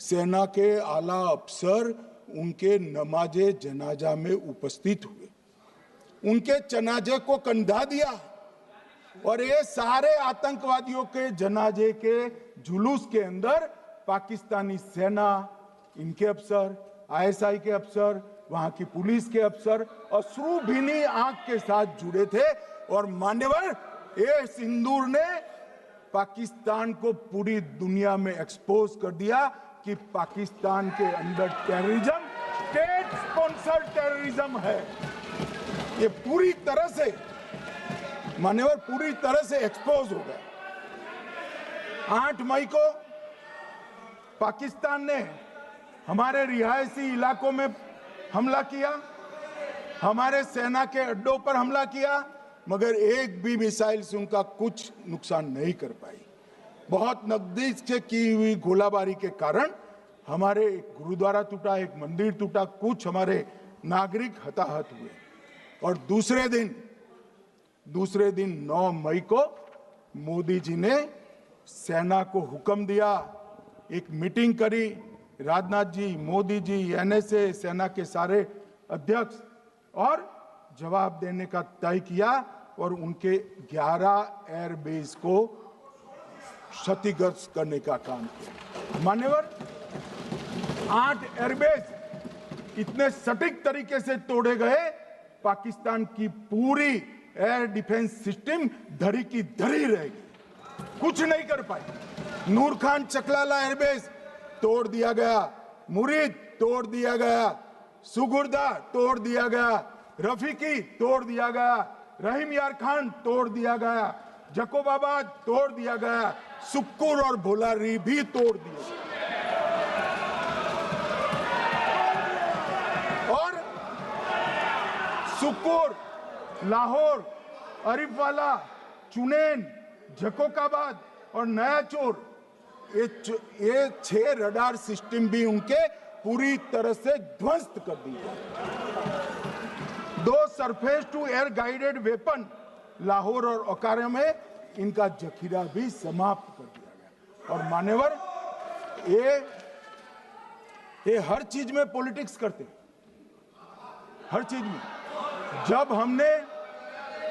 सेना के आला अफसर उनके नमाजे जनाजा में उपस्थित हुए, उनके जनाजे को कंधा दिया, और ये सारे आतंकवादियों के जनाजे के जुलूस के अंदर पाकिस्तानी सेना, इनके अफसर, आईएसआई के अफसर, वहां की पुलिस के अफसर अश्रुभीनी आंख के साथ जुड़े थे। और मान्यवर, ये सिंदूर ने पाकिस्तान को पूरी दुनिया में एक्सपोज कर दिया कि पाकिस्तान के अंदर टेररिज्म स्टेट स्पॉन्सर्ड टेररिज्म है। ये पूरी तरह से, मान्यवर, पूरी तरह से एक्सपोज हो गया। 8 मई को पाकिस्तान ने हमारे रिहायशी इलाकों में हमला किया, हमारे सेना के अड्डों पर हमला किया, मगर एक भी मिसाइल से उनका कुछ नुकसान नहीं कर पाई। बहुत नजदीक से की हुई गोलाबारी के कारण हमारे एक गुरुद्वारा टूटा, एक मंदिर टूटा, कुछ हमारे नागरिक हताहत हुए। और दूसरे दिन 9 मई को मोदी जी ने सेना को हुक्म दिया, एक मीटिंग करी, राजनाथ जी, मोदी जी, एनएसए, सेना के सारे अध्यक्ष, और जवाब देने का तय किया और उनके 11 एयरबेस को क्षतिग्रस्त करने का काम किया। मान्यवर, 8 एयरबेस इतने सटीक तरीके से तोड़े गए, पाकिस्तान की पूरी एयर डिफेंस सिस्टम धरी की धरी रहेगी, कुछ नहीं कर पाई। नूर खान चकलाला एयरबेस तोड़ दिया गया, मुरीद तोड़ दिया गया, सुगुर्दा तोड़ दिया गया, रफीकी तोड़ दिया गया, रहीम यार खान तोड़ दिया गया, जकोबाबाद तोड़ दिया गया, सुक्कुर और भोलारी भी तोड़ दिया। और सुक्कुर, लाहौर, अरिफवाला, चुनेन, जकोकाबाद और नया चोर, ये 6 रडार सिस्टम भी उनके पूरी तरह से ध्वस्त कर दिए। 2 surface to air guided weapon Lahore और ओकारा में इनका जखीरा भी समाप्त कर दिया गया। और मान्यवर, ये हर चीज में पॉलिटिक्स करते, हर चीज में। जब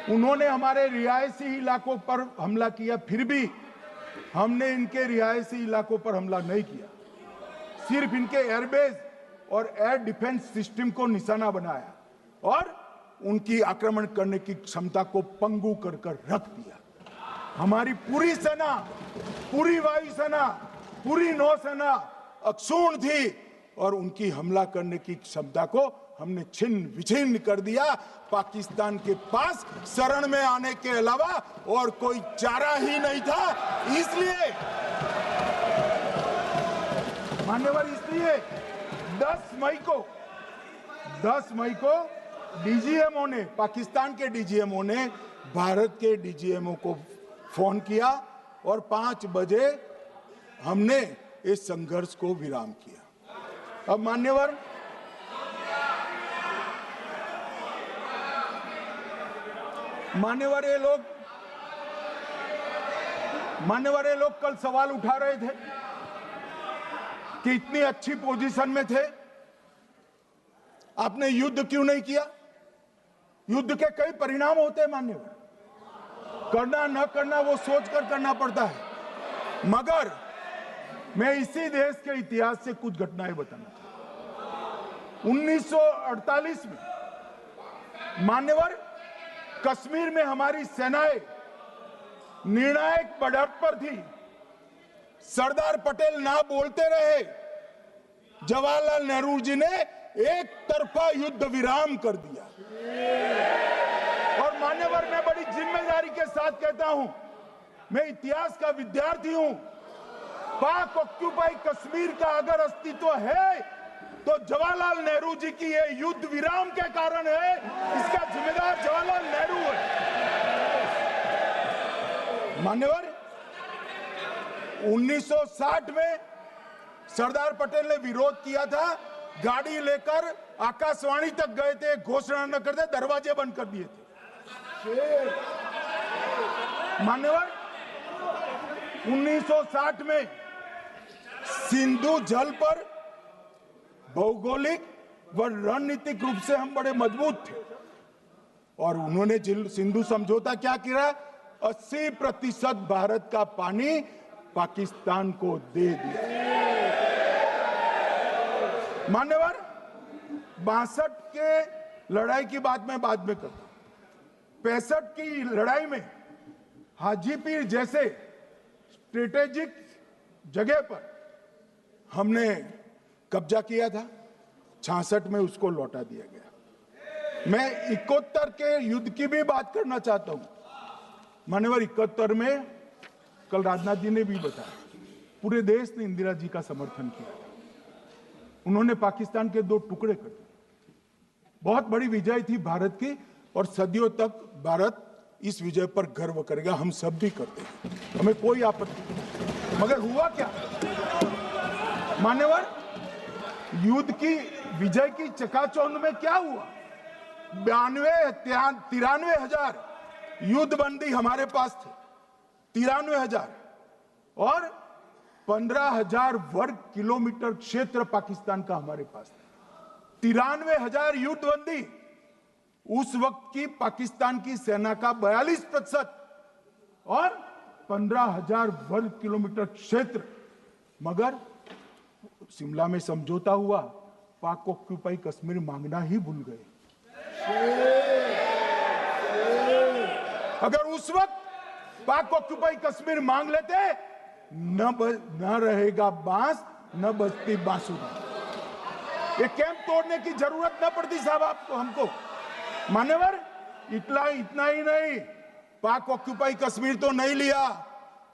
उन्होंने हमारे रिहायशी इलाकों पर हमला किया, फिर भी हमने इनके रिहायशी इलाकों पर हमला नहीं किया, सिर्फ इनके एयरबेस और एयर डिफेंस सिस्टम को निशाना बनाया और उनकी आक्रमण करने की क्षमता को पंगु कर रख दिया। हमारी पूरी सेना, पूरी वायुसेना, पूरी नौसेना अक्षुण्ण थी और उनकी हमला करने की क्षमता को हमने छिन्न विछिन्न कर दिया। पाकिस्तान के पास शरण में आने के अलावा और कोई चारा ही नहीं था। इसलिए मान्यवर, इसलिए 10 मई को डीजीएमओ ने, पाकिस्तान के डीजीएमओ ने भारत के डीजीएमओ को फोन किया और 5 बजे हमने इस संघर्ष को विराम किया। अब मान्यवर, ये लोग कल सवाल उठा रहे थे कि इतनी अच्छी पोजीशन में थे, आपने युद्ध क्यों नहीं किया? युद्ध के कई परिणाम होते हैं मान्यवर, करना न करना वो सोचकर करना पड़ता है। मगर मैं इसी देश के इतिहास से कुछ घटनाएं बताना चाहता हूं। 1948 में मान्यवर, कश्मीर में हमारी सेनाएं निर्णायक बढ़त पर थी। सरदार पटेल ना बोलते रहे, जवाहरलाल नेहरू जी ने एक तरफा युद्ध विराम कर दिया। और मान्यवर, मैं बड़ी जिम्मेदारी के साथ कहता हूं, मैं इतिहास का विद्यार्थी हूं। पाक ऑक्यूपाई कश्मीर का अगर अस्तित्व है तो जवाहरलाल नेहरू जी की ये युद्ध विराम के कारण है। इसका जिम्मेदार जवाहरलाल नेहरू है। मान्यवर, 1960 में सरदार पटेल ने विरोध किया था, गाड़ी लेकर आकाशवाणी तक गए थे, घोषणा न करते दरवाजे बंद कर दिए थे। मान्यवर, 1960 में सिंधु जल पर भौगोलिक व रणनीतिक रूप से हम बड़े मजबूत थे और उन्होंने सिंधु समझौता क्या किया? 80% भारत का पानी पाकिस्तान को दे दिया। मान्यवर, 62 के लड़ाई की बात मैं बाद में करता हूं। 65 की लड़ाई में हाजीपीर जैसे स्ट्रेटेजिक जगह पर हमने कब्जा किया था। 66 में उसको लौटा दिया गया। मैं 71 के युद्ध की भी बात करना चाहता हूं। मान्यवर, 71 में कल राजनाथ जी ने भी बताया, पूरे देश ने इंदिरा जी का समर्थन किया। उन्होंने पाकिस्तान के 2 टुकड़े कर दिए। बहुत बड़ी विजय थी भारत की और सदियों तक भारत इस विजय पर गर्व करेगा। हम सब भी करते हैं, हमें कोई आपत्ति नहीं। मगर हुआ क्या मान्यवर? युद्ध की विजय की चकाचौंध में क्या हुआ? 93 हजार युद्धबंदी हमारे पास थे, 93 हजार, और 15,000 वर्ग किलोमीटर क्षेत्र पाकिस्तान का हमारे पास था। 93 हजार युद्धबंदी, उस वक्त की पाकिस्तान की सेना का 42% और 15,000 वर्ग किलोमीटर क्षेत्र। मगर शिमला में समझौता हुआ, पाक ऑक्यूपाई कश्मीर मांगना ही भूल गए। अगर उस वक्त पाक ऑक्यूपाई कश्मीर मांग लेते, न रहेगा बांस, न बजती बांसुरी। ये कैंप तोड़ने की जरूरत न पड़ती साहब आपको, हमको। मान्यवर, इतना ही नहीं, पाक ऑक्यूपाई कश्मीर तो नहीं लिया,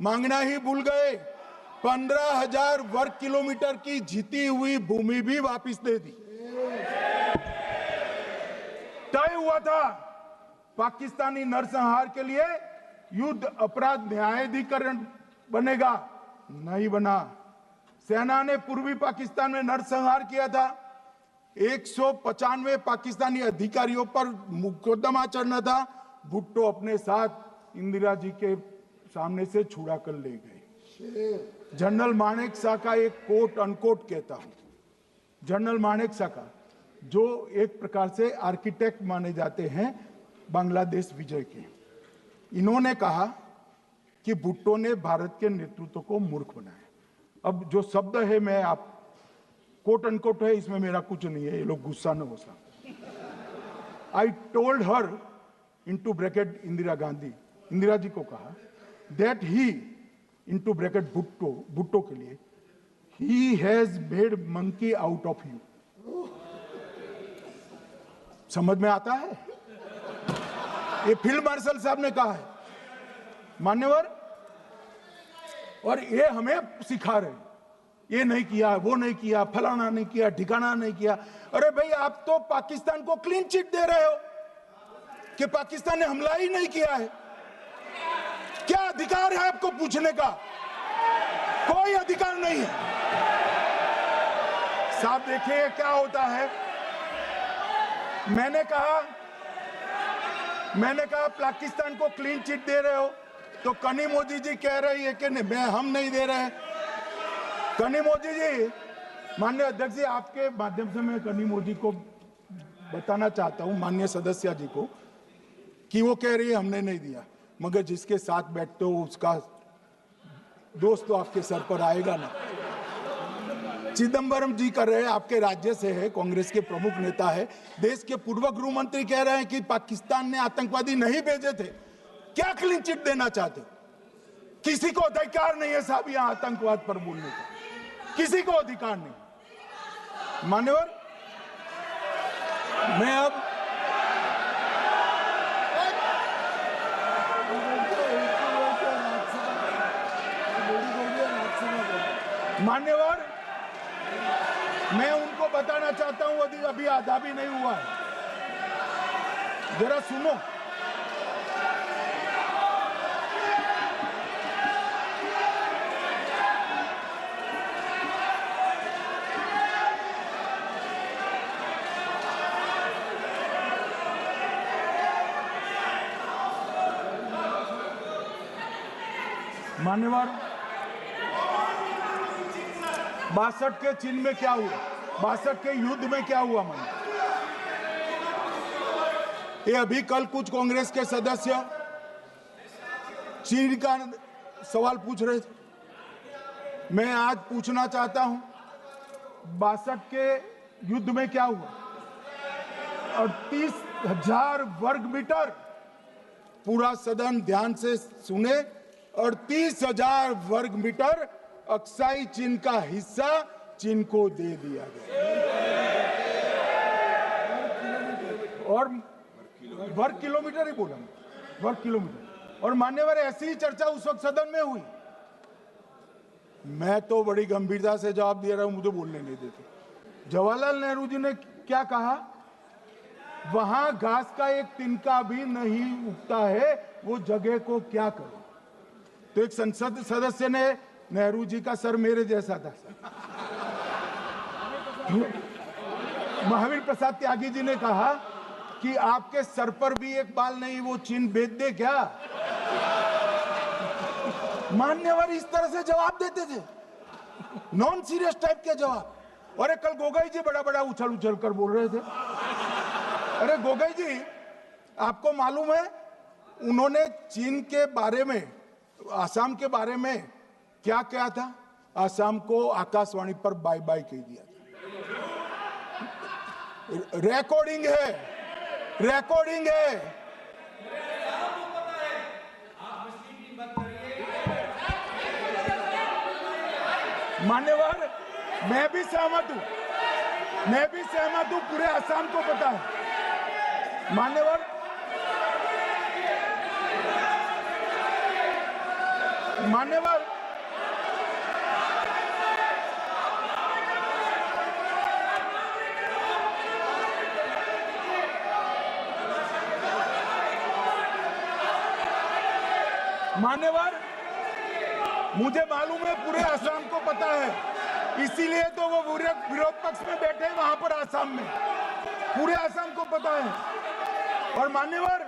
मांगना ही भूल गए। 15,000 वर्ग किलोमीटर की जीती हुई भूमि भी वापस दे दी। तय हुआ था पाकिस्तानी नरसंहार के लिए युद्ध अपराध न्यायाधिकरण बनेगा, नहीं बना। सेना ने पूर्वी पाकिस्तान में नरसंहार किया था। 195 पाकिस्तानी अधिकारियों पर मुकदमा चढ़ना था। भुट्टो अपने साथ इंदिरा जी के सामने से छुड़ा कर ले गए। जनरल मानेक शॉ का एक कोट अनकोट कहता हूं, जनरल मानेक शॉ का, जो एक प्रकार से आर्किटेक्ट माने जाते हैं बांग्लादेश विजय के, इन्होंने कहा कि भुट्टो ने भारत के नेतृत्व को मूर्ख बनाया। अब जो शब्द है, मैं आप कोट अनकोट है, इसमें मेरा कुछ नहीं है, ये लोग गुस्सा न हो सकते। I told her into bracket Indira Gandhi, Indira ji को कहा, that he into bracket Bhutto के लिए, he has made monkey out of you. समझ में आता है? ये फील्ड मार्शल साहब ने कहा है मान्यवर, और ये हमें सिखा रहे, ये नहीं किया, वो नहीं किया, फलाना नहीं किया, ठिकाना नहीं किया। अरे भाई, आप तो पाकिस्तान को क्लीन चिट दे रहे हो कि पाकिस्तान ने हमला ही नहीं किया है। क्या अधिकार है आपको पूछने का? कोई अधिकार नहीं है। साहब देखिए क्या होता है। मैंने कहा पाकिस्तान को क्लीन चिट दे रहे हो, तो कनी मोदी जी कह रही है कि नहीं, हम नहीं दे रहे हैं। कनी मोदी जी, माननीय अध्यक्ष जी, आपके माध्यम से मैं कनी मोदी को बताना चाहता हूं, माननीय सदस्य जी को, कि वो कह रही है हमने नहीं दिया, मगर जिसके साथ बैठते हो उसका दोस्त तो आपके सर पर आएगा ना। चिदंबरम जी कर रहे हैं, आपके राज्य से है, कांग्रेस के प्रमुख नेता है। देश के पूर्व गृह मंत्री कह रहे हैं कि पाकिस्तान ने आतंकवादी नहीं भेजे थे। क्या क्लीन चिट देना चाहते? किसी को अधिकार नहीं है साहब यहां आतंकवाद पर बोलने का, किसी को अधिकार नहीं। मान्यवर, मैं अब मान्यवर, मैं उनको बताना चाहता हूं, अभी आधा भी नहीं हुआ है, जरा सुनो। मान्यवर, 62 के चिन्ह में क्या हुआ, 62 के युद्ध में क्या हुआ? ये अभी कल कुछ कांग्रेस के सदस्य चीन का सवाल पूछ रहे थे। मैं आज पूछना चाहता हूं, 62 के युद्ध में क्या हुआ? 38,000 वर्ग मीटर, पूरा सदन ध्यान से सुने, 38,000 वर्ग मीटर अक्साई चीन का हिस्सा चीन को दे दिया गया। और वर्ग किलोमीटर ही बोला, वर्ग किलोमीटर। और मान्यवर, ऐसी ही चर्चा उस वक्त सदन में हुई। मैं तो बड़ी गंभीरता से जवाब दे रहा हूं, मुझे बोलने नहीं देते। जवाहरलाल नेहरू जी ने क्या कहा? वहां घास का एक तिनका भी नहीं उगता है, वो जगह को क्या करो। तो एक संसद सदस्य ने, नेहरू जी का सर मेरे जैसा था, महावीर प्रसाद त्यागी जी ने कहा कि आपके सर पर भी एक बाल नहीं, वो चीन बेच दे क्या? मान्यवर इस तरह से जवाब देते थे, नॉन सीरियस टाइप के जवाब। और कल गोगोई जी बड़ा बड़ा उछल कर बोल रहे थे। अरे गोगोई जी, आपको मालूम है उन्होंने चीन के बारे में, आसाम के बारे में क्या क्या था? आसाम को आकाशवाणी पर बाय बाय कह दिया था। रिकॉर्डिंग है, रिकॉर्डिंग है। मान्यवर, मैं भी सहमत हूं, पूरे आसाम को पता है। मान्यवर, मान्यवर, मुझे मालूम है पूरे आसाम को पता है, इसीलिए तो वो विरोध पक्ष में बैठे वहां पर आसाम में, पूरे आसाम को पता है। और मान्यवर,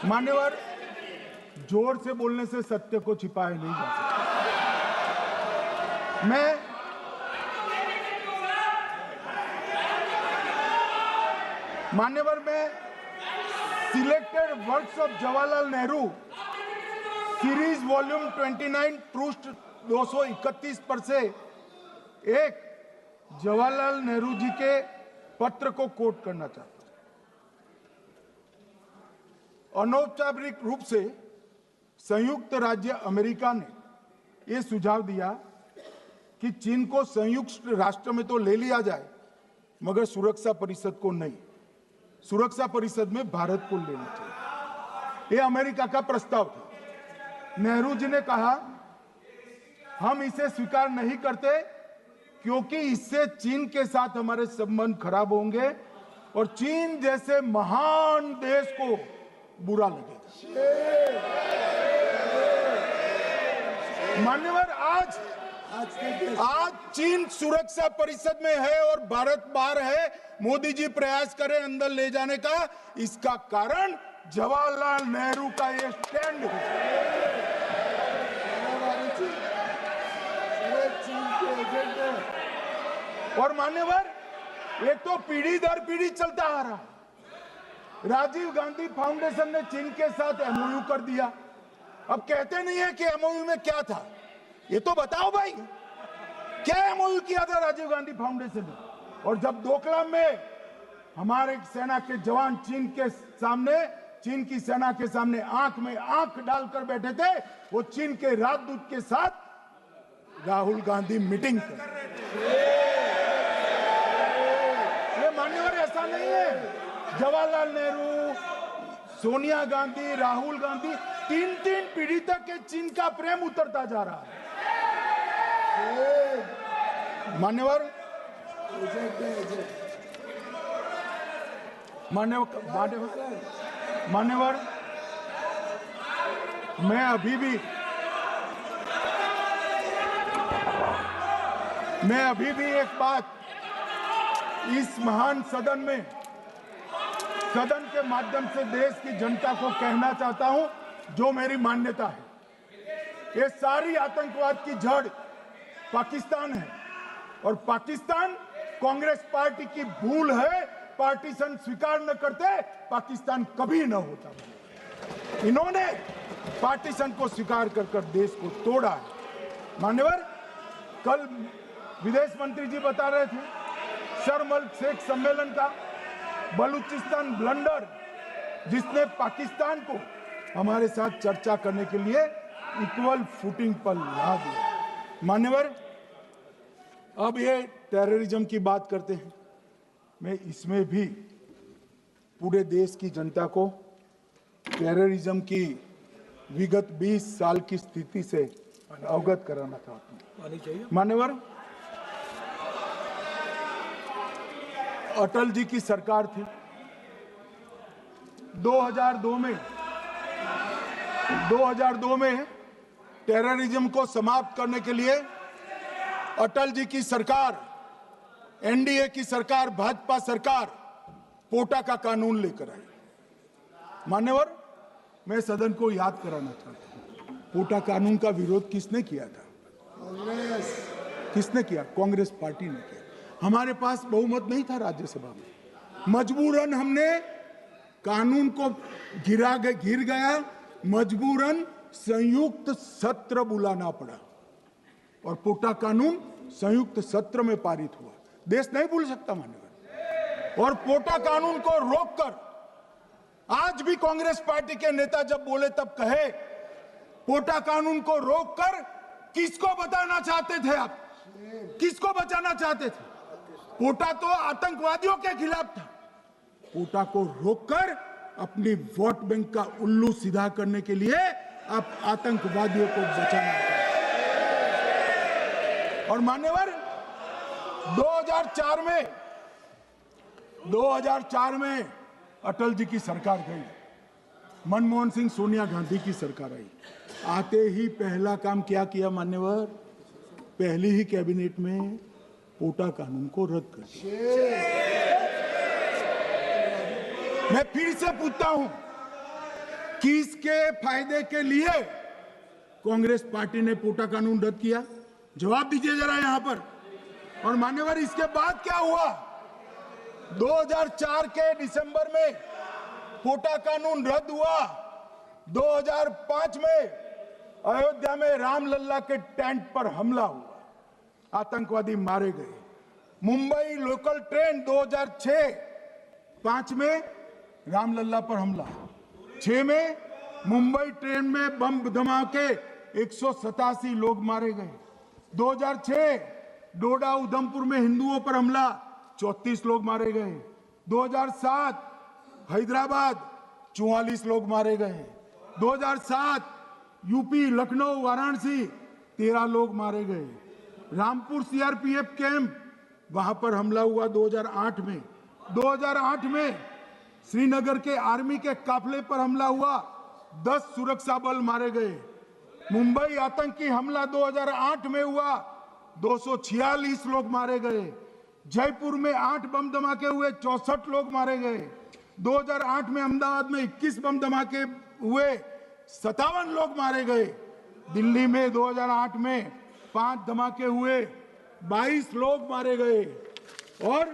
मान्यवर, जोर से बोलने से सत्य को छिपाया नहीं जा सकता। मान्यवर, मैं selected works of Jawaharlal Nehru series volume 29 पृष्ठ 231 पर से एक जवाहरलाल नेहरू जी के पत्र को कोट करना चाहता हूं। अनौपचारिक रूप से संयुक्त राज्य अमेरिका ने यह सुझाव दिया कि चीन को संयुक्त राष्ट्र में तो ले लिया जाए, मगर सुरक्षा परिषद को नहीं, सुरक्षा परिषद में भारत को लेना चाहिए। ये अमेरिका का प्रस्ताव था। नेहरू जी ने कहा हम इसे स्वीकार नहीं करते क्योंकि इससे चीन के साथ हमारे संबंध खराब होंगे और चीन जैसे महान देश को बुरा लगेगा। मान्यवर, आज चीन सुरक्षा परिषद में है और भारत बाहर है। मोदी जी प्रयास करें अंदर ले जाने का, इसका कारण जवाहरलाल नेहरू का ये स्टैंड है। और मान्यवर, ये तो पीढ़ी दर पीढ़ी चलता आ रहा है। राजीव गांधी फाउंडेशन ने चीन के साथ एमओयू कर दिया। अब कहते नहीं है कि एमओयू में क्या था, ये तो बताओ भाई, क्या एमओयू किया था राजीव गांधी फाउंडेशन ने? और जब डोकलाम में हमारे सेना के जवान चीन की सेना के सामने आंख में आंख डालकर बैठे थे, वो चीन के राजदूत के साथ राहुल गांधी मीटिंग कर रहे थे। ये मान्यवर ऐसा नहीं है। जवाहरलाल नेहरू, सोनिया गांधी, राहुल गांधी, तीन पीढ़ी तक के चीन का प्रेम उतरता जा रहा है। मान्यवर, मैं अभी भी एक बात इस महान सदन के माध्यम से देश की जनता को कहना चाहता हूं, जो मेरी मान्यता है। ये सारी आतंकवाद की जड़ पाकिस्तान है और पाकिस्तान कांग्रेस पार्टी की भूल है। पार्टीशन स्वीकार न करते पाकिस्तान कभी न होता। इन्होंने पार्टीशन को स्वीकार कर देश को तोड़ा है। मान्यवर, कल विदेश मंत्री जी बता रहे थे शर्म शेख सम्मेलन का बलूचिस्तान ब्लंडर, जिसने पाकिस्तान को हमारे साथ चर्चा करने के लिए इक्वल फुटिंग पर ला दिया। मान्यवर, अब ये टेररिज्म की बात करते हैं। मैं इसमें भी पूरे देश की जनता को टेररिज्म की विगत 20 साल की स्थिति से अवगत कराना चाहता हूं। मान्यवर, अटल जी की सरकार थी। 2002 में टेररिज्म को समाप्त करने के लिए अटल जी की सरकार, एनडीए की सरकार, भाजपा सरकार पोटा का कानून लेकर आई। मान्यवर, मैं सदन को याद कराना चाहता हूं, पोटा कानून का विरोध किसने किया था? किसने किया? कांग्रेस पार्टी ने किया। हमारे पास बहुमत नहीं था राज्यसभा में। मजबूरन हमने कानून को घिर गया, मजबूरन संयुक्त सत्र बुलाना पड़ा और पोटा कानून संयुक्त सत्र में पारित हुआ। देश नहीं भूल सकता मान्यवर। और पोटा कानून को रोककर आज भी कांग्रेस पार्टी के नेता जब बोले तब कहे, पोटा कानून को रोककर किसको बताना चाहते थे आप? किसको बचाना चाहते थे? पोटा तो आतंकवादियों के खिलाफ था। पोटा को रोककर अपनी वोट बैंक का उल्लू सीधा करने के लिए आप आतंकवादियों को बचाना चाहते। और मान्यवर, 2004 में अटल जी की सरकार गई, मनमोहन सिंह, सोनिया गांधी की सरकार आई। आते ही पहला काम क्या किया मान्यवर? पहली ही कैबिनेट में पोटा कानून को रद्द कर दिया। मैं फिर से पूछता हूं, किसके फायदे के लिए कांग्रेस पार्टी ने पोटा कानून रद्द किया? जवाब दीजिए जरा यहां पर। और मान्यवर, इसके बाद क्या हुआ? 2004 के दिसंबर में पोटा कानून रद्द हुआ। 2005 में अयोध्या में रामलल्ला के टेंट पर हमला हुआ, आतंकवादी मारे गए। मुंबई लोकल ट्रेन 2006-5 में रामलल्ला पर हमला। 6 में मुंबई ट्रेन में बम धमाके 187 लोग मारे गए। 2006 डोडा उधमपुर में हिंदुओं पर हमला, 34 लोग मारे गए। 2007 हैदराबाद 44 लोग मारे गए। 2007 यूपी लखनऊ वाराणसी 13 लोग मारे गए। रामपुर सीआरपीएफ कैंप वहां पर हमला हुआ 2008 में। 2008 में श्रीनगर के आर्मी के काफिले पर हमला हुआ, 10 सुरक्षा बल मारे गए। मुंबई आतंकी हमला 2008 में हुआ, 246 लोग मारे गए। जयपुर में 8 बम धमाके हुए, 64 लोग मारे गए। 2008 में अहमदाबाद में 21 बम धमाके हुए, 57 लोग मारे गए। दिल्ली में 2008 में 5 धमाके हुए, 22 लोग मारे गए। और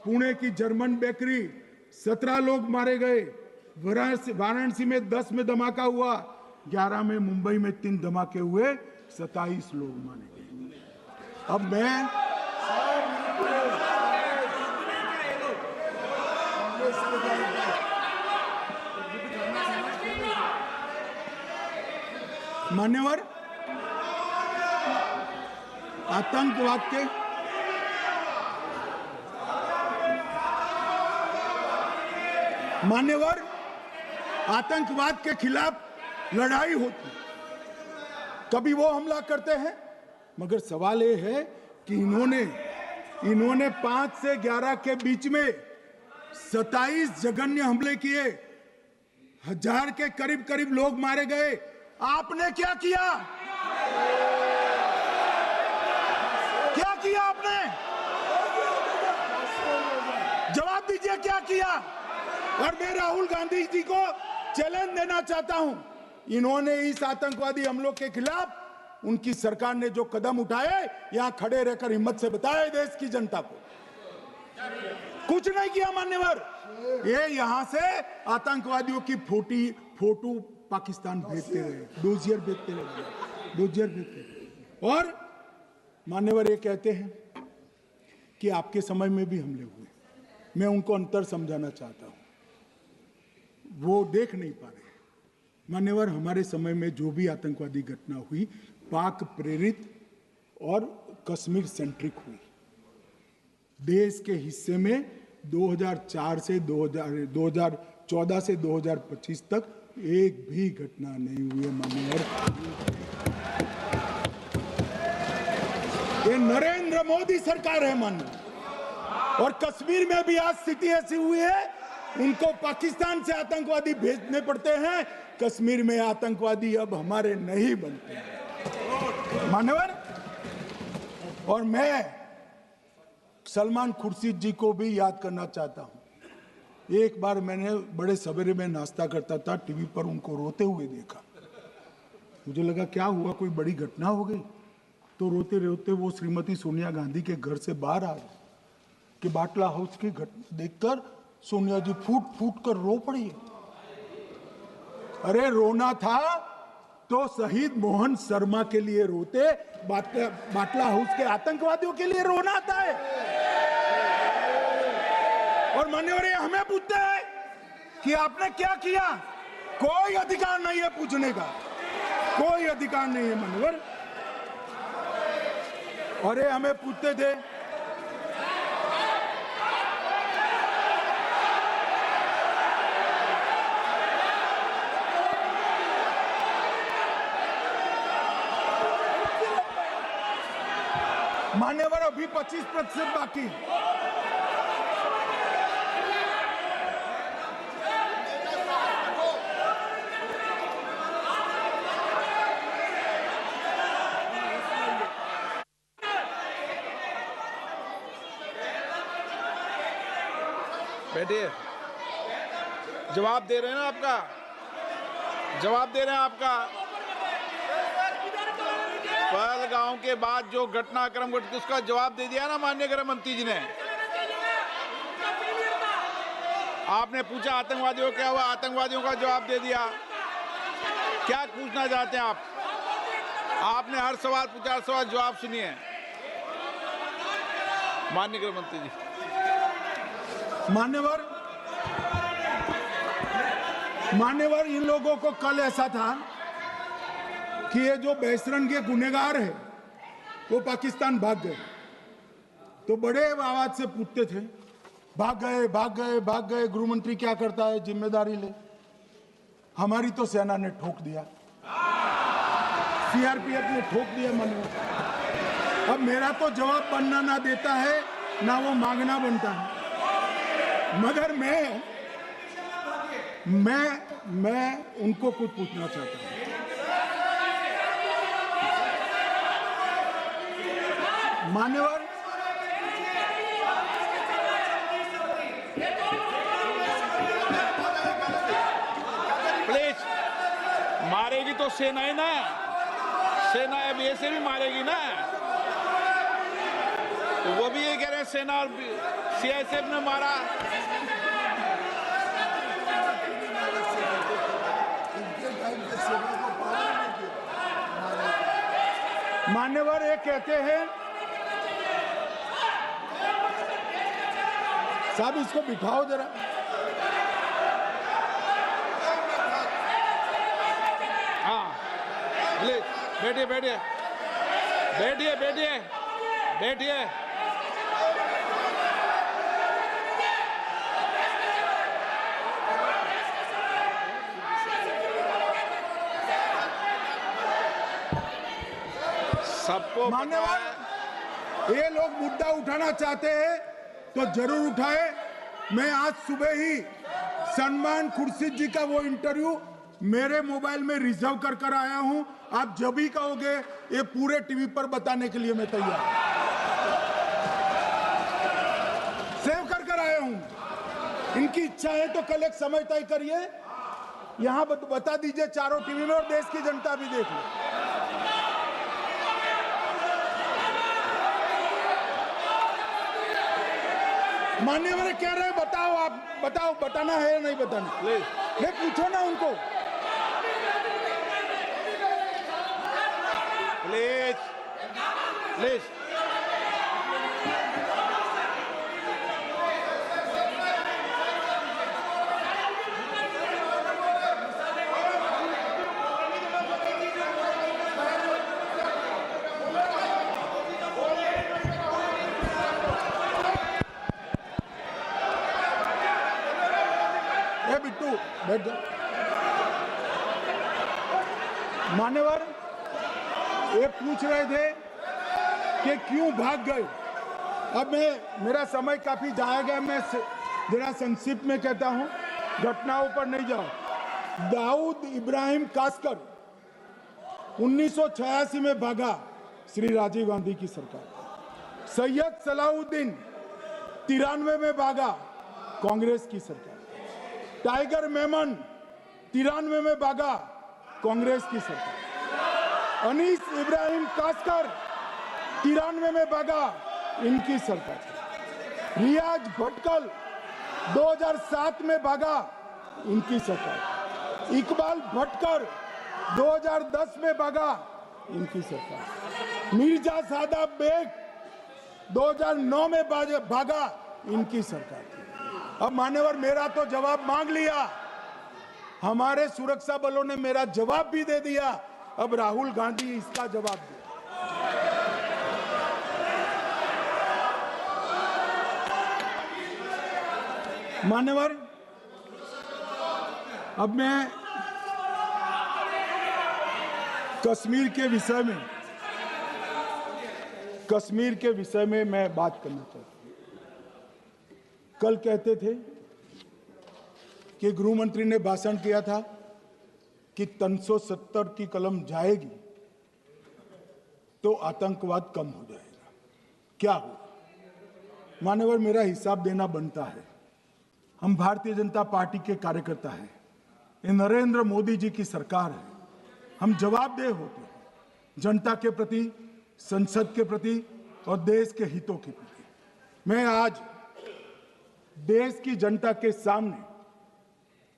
पुणे की जर्मन बेकरी 17 लोग मारे गए। वाराणसी में 10 में धमाका हुआ, 11 में मुंबई में 3 धमाके हुए, 27 लोग मारे गए। अब मैं मान्यवर आतंकवाद के खिलाफ लड़ाई होती, कभी वो हमला करते हैं, मगर सवाल ये है कि इन्होंने 5 से 11 के बीच में 27 जघन्य हमले किए, 1000 के करीब लोग मारे गए। आपने क्या किया? क्या किया आपने? जवाब दीजिए, क्या किया? और मैं राहुल गांधी जी को चैलेंज देना चाहता हूं, इन्होंने इस आतंकवादी हमलों के खिलाफ उनकी सरकार ने जो कदम उठाए, यहां खड़े रहकर हिम्मत से बताए देश की जनता को, कुछ नहीं किया मान्यवर। ये यहां से आतंकवादियों की फोटो पाकिस्तान भेजते रहे, डोजियर भेजते रहे। और मान्यवर ये कहते हैं कि आपके समय में भी हमले हुए। मैं उनको अंतर समझाना चाहता हूं, वो देख नहीं पा रहे। मान्यवर, हमारे समय में जो भी आतंकवादी घटना हुई, पाक प्रेरित और कश्मीर सेंट्रिक हुई। देश के हिस्से में 2004 से 2014 से 2025 तक एक भी घटना नहीं हुई है मान्यवर। ये नरेंद्र मोदी सरकार है मान्यवर। और कश्मीर में भी आज स्थिति ऐसी हुई है, उनको पाकिस्तान से आतंकवादी भेजने पड़ते हैं। कश्मीर में आतंकवादी अब हमारे नहीं बनते हैं मान्यवर। और मैं सलमान खुर्शीद जी को भी याद करना चाहता हूं। एक बार मैंने बड़े सवेरे में नाश्ता करता था, टीवी पर उनको रोते हुए देखा। मुझे लगा क्या हुआ, कोई बड़ी घटना हो गई। तो रोते रोते वो श्रीमती सोनिया गांधी के घर से बाहर आ गए कि बाटला हाउस की घटना देखकर सोनिया जी फूट फूट कर रो पड़ी। अरे रोना था तो शहीद मोहन शर्मा के लिए रोते, बाटला हाउस के आतंकवादियों के लिए रोना आता है। और मान्यवर ये हमें पूछते हैं कि आपने क्या किया। कोई अधिकार नहीं है पूछने का, कोई अधिकार नहीं है मान्यवर। और ये हमें पूछते थे मान्यवर, अभी 25% बाकी। बैठिए, जवाब दे रहे हैं ना आपका, जवाब दे रहे हैं आपका। पहलगांव के बाद जो घटनाक्रम घटित उसका जवाब दे दिया ना माननीय गृह मंत्री जी ने। आपने पूछा आतंकवादियों क्या हुआ, आतंकवादियों का जवाब दे दिया। क्या पूछना चाहते हैं आप? आपने हर सवाल पूछा, हर सवाल जवाब सुनिए माननीय गृह मंत्री जी। मान्यवर, इन लोगों को कल ऐसा था कि ये जो बहसरन के गुनहगार है वो पाकिस्तान भाग गए। तो बड़े आवाज से पूछते थे, भाग गए भाग गए भाग गए, गृह मंत्री क्या करता है, जिम्मेदारी ले। हमारी तो सेना ने ठोक दिया, सीआरपीएफ ने ठोक दिया माननीय। अब मेरा तो जवाब बनना ना देता है ना वो मांगना बनता है, मगर मैं उनको कुछ पूछना चाहता हूं। मान्यवर, प्लीज, मारेगी तो सेना है ना, सेना अब ऐसे भी मारेगी ना, तो वो भी ये कह रहे हैं सेना और सीआईएसएफ ने मारा। मान्यवर ये कहते हैं, साहब इसको बिठाओ जरा। हाँ, प्लीज बैठिए बैठिए बैठिए बैठिए बैठिए। सबको मान्यवर, ये लोग मुद्दा उठाना चाहते हैं तो जरूर उठाए। मैं आज सुबह ही सलमान खुर्शीद जी का वो इंटरव्यू मेरे मोबाइल में रिजर्व कर आया हूं। आप जब भी कहोगे ये पूरे टीवी पर बताने के लिए मैं तैयार हूं। सेव कर आया हूं। इनकी इच्छा है तो कल एक समय तय करिए, यहां बता दीजिए चारों टीवी में, और देश की जनता भी देख ले। मान्यवर कह रहे हैं बताओ, आप बताओ, बताना है या नहीं बताना? ले पूछो ना उनको। Please please. बिट्टू बैठ जाओ। मान्यवर ये पूछ रहे थे कि क्यों भाग गए। अब मेरा समय काफी जाया गया, मैं जरा संक्षिप्त में कहता हूं, घटनाओं पर नहीं जाओ। दाऊद इब्राहिम कासकर 1986 में भागा, श्री राजीव गांधी की सरकार। सैयद सलाउद्दीन 93 में भागा, कांग्रेस की सरकार। टाइगर मेमन 93 में भागा, कांग्रेस की सरकार। अनीस इब्राहिम कासकर 93 में भागा, इनकी सरकार। रियाज भटकल 2007 में भागा, इनकी सरकार। इकबाल भटकर 2010 में भागा, इनकी सरकार। मिर्जा सादाब बेग 2009 में भागा, इनकी सरकार। अब मान्यवर मेरा तो जवाब मांग लिया, हमारे सुरक्षा बलों ने मेरा जवाब भी दे दिया, अब राहुल गांधी इसका जवाब दे। मान्यवर अब मैं कश्मीर के विषय में मैं बात करना चाहता हूं। कल कहते थे कि गृह मंत्री ने भाषण किया था कि 370 की कलम जाएगी तो आतंकवाद कम हो जाएगा। क्या हो? मान्यवर मेरा हिसाब देना बनता है। हम भारतीय जनता पार्टी के कार्यकर्ता हैं, ये नरेंद्र मोदी जी की सरकार है, हम जवाबदेह होते हैं जनता के प्रति, संसद के प्रति और देश के हितों के प्रति। मैं आज देश की जनता के सामने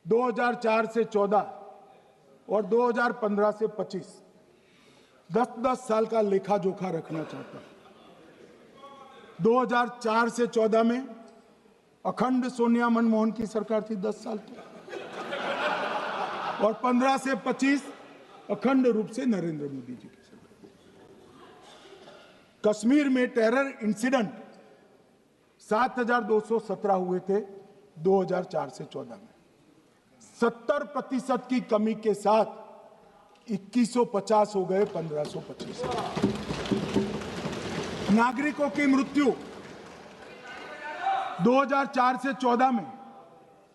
2004 से 14 और 2015 से 25 10-10 साल का लेखा जोखा रखना चाहता हूं। 2004 से 14 में अखंड सोनिया मनमोहन की सरकार थी 10 साल की, और 15 से 25 अखंड रूप से नरेंद्र मोदी जी की सरकार। कश्मीर में टेरर इंसिडेंट 7217 हुए थे 2004 से 14 में। 70% की कमी के साथ 2150 हो गए 1525। नागरिकों की मृत्यु 2004 से 14 में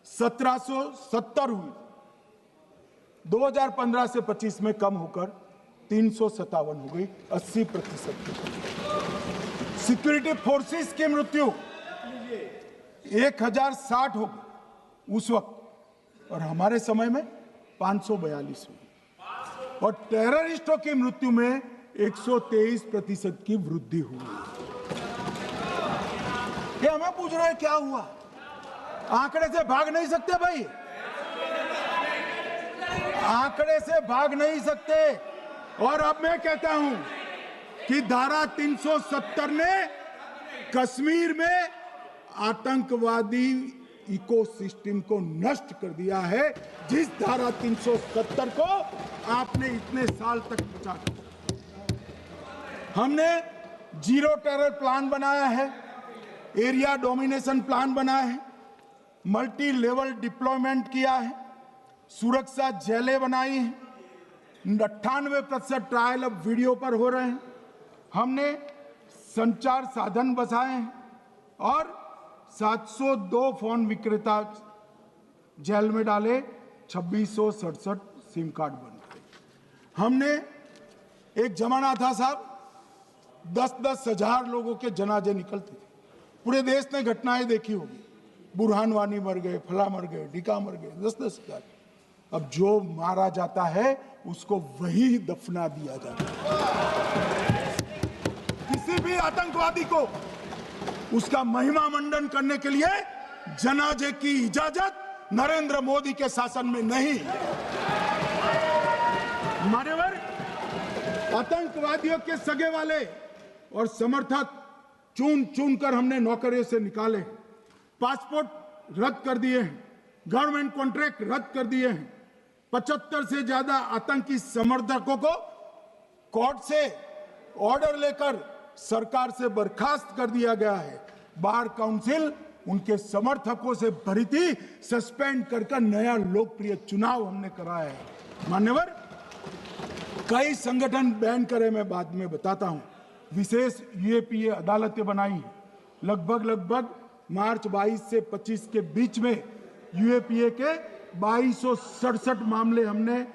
1770 हुई, 2015 से 25 में कम होकर 357 हो गई, 80%। सिक्योरिटी फोर्सेस की मृत्यु 1060 हो गई उस वक्त, और हमारे समय में 542 हुई, और टेररिस्टों की मृत्यु में 123% की वृद्धि हुई। ये हमें पूछ रहे हैं क्या हुआ? आंकड़े से भाग नहीं सकते भाई, आंकड़े से भाग नहीं सकते। और अब मैं कहता हूं कि धारा 370 ने कश्मीर में आतंकवादी इकोसिस्टम को नष्ट कर दिया है, जिस धारा 370 को आपने इतने साल तक बचा कर। हमने जीरो टेरर प्लान बनाया है, एरिया डोमिनेशन प्लान बनाया है, मल्टी लेवल डिप्लॉयमेंट किया है, सुरक्षा जेलें बनाई हैं, 98% ट्रायल अब वीडियो पर हो रहे हैं। हमने संचार साधन बसाए हैं और 702 फोन विक्रेता जेल में डाले, 2667 सिम कार्ड बन गए। हमने एक जमाना था साहब, 10-10 हजार लोगों के जनाजे निकलते थे। पूरे देश ने घटनाएं देखी होगी, बुरहान वानी मर गए, फला मर गए, ढिका मर गए, 10-10 हजार। अब जो मारा जाता है उसको वही दफना दिया जाता है। किसी भी आतंकवादी को उसका महिमा मंडन करने के लिए जनाजे की इजाजत नरेंद्र मोदी के शासन में नहीं। मान्यवर, आतंकवादियों के सगे वाले और समर्थक चुन चुन कर हमने नौकरियों से निकाले, पासपोर्ट रद्द कर दिए हैं, गवर्नमेंट कॉन्ट्रैक्ट रद्द कर दिए हैं, 75 से ज्यादा आतंकी समर्थकों को कोर्ट से ऑर्डर लेकर सरकार से बर्खास्त कर दिया गया है। बार काउंसिल उनके समर्थकों से भरी थी, सस्पेंड कर नया लोकप्रिय चुनाव हमने कराया है। मान्यवर, कई संगठन बैन करे, मैं बाद में बताता हूं। विशेष यूएपीए अदालतें बनाई हैं, लगभग मार्च 22 से 25 के बीच में यूएपीए के 2267 मामले हमने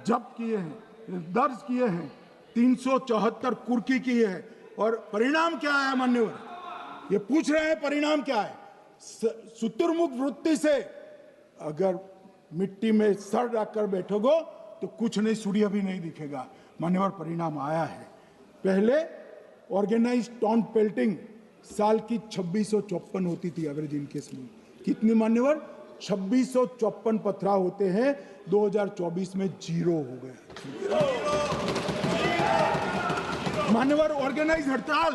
जब्त किए हैं, दर्ज किए हैं, 374 कुर्की की है। और परिणाम क्या है मान्यवर? ये पूछ रहे हैं परिणाम क्या है? शुतुरमुख वृत्ति से अगर मिट्टी में सर रखकर बैठोगे तो कुछ नहीं, सूर्य भी नहीं दिखेगा। मान्यवर, परिणाम आया है। पहले ऑर्गेनाइज्ड टॉन्ट पेल्टिंग साल की 2654 होती थी एवरेज इनकेस में। कितनी मान्यवर? 2654 पथराव होते हैं, 2024 में 0 हो गए। मान्यवर, ऑर्गेनाइज हड़ताल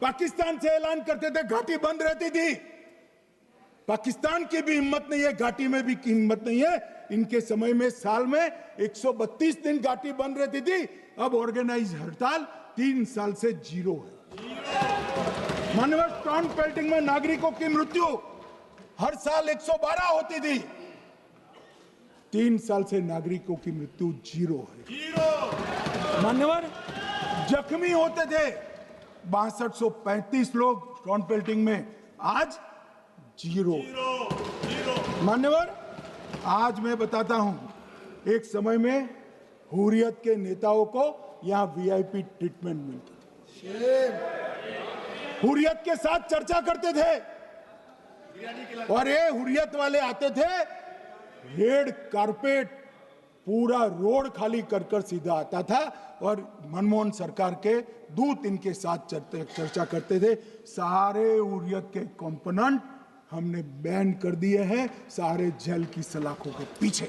पाकिस्तान से ऐलान करते थे, घाटी बंद रहती थी। पाकिस्तान की भी हिम्मत नहीं है, घाटी में भी हिम्मत नहीं है। इनके समय में साल में 132 दिन घाटी बंद रहती थी, अब ऑर्गेनाइज हड़ताल 3 साल से 0 है। मान्यवर, टॉन्ट पेल्टिंग में नागरिकों की मृत्यु हर साल 112 होती थी, 3 साल से नागरिकों की मृत्यु 0 है। मान्यवर, जख्मी होते थे 6235 लोग टॉन्ट पेल्टिंग में, आज 0। मान्यवर, आज मैं बताता हूं, एक समय में हुर्रियत के नेताओं को यहां वीआईपी ट्रीटमेंट मिलती थी, हुर्रियत के साथ चर्चा करते थे, और ये हुर्रियत वाले आते थे, रेड कारपेट पूरा रोड खाली कर सीधा आता था, और मनमोहन सरकार के दूत इनके साथ चर्चा करते थे। सारे हुर्रियत के कंपोनेंट हमने बैन कर दिए हैं, सारे जेल की सलाखों के पीछे।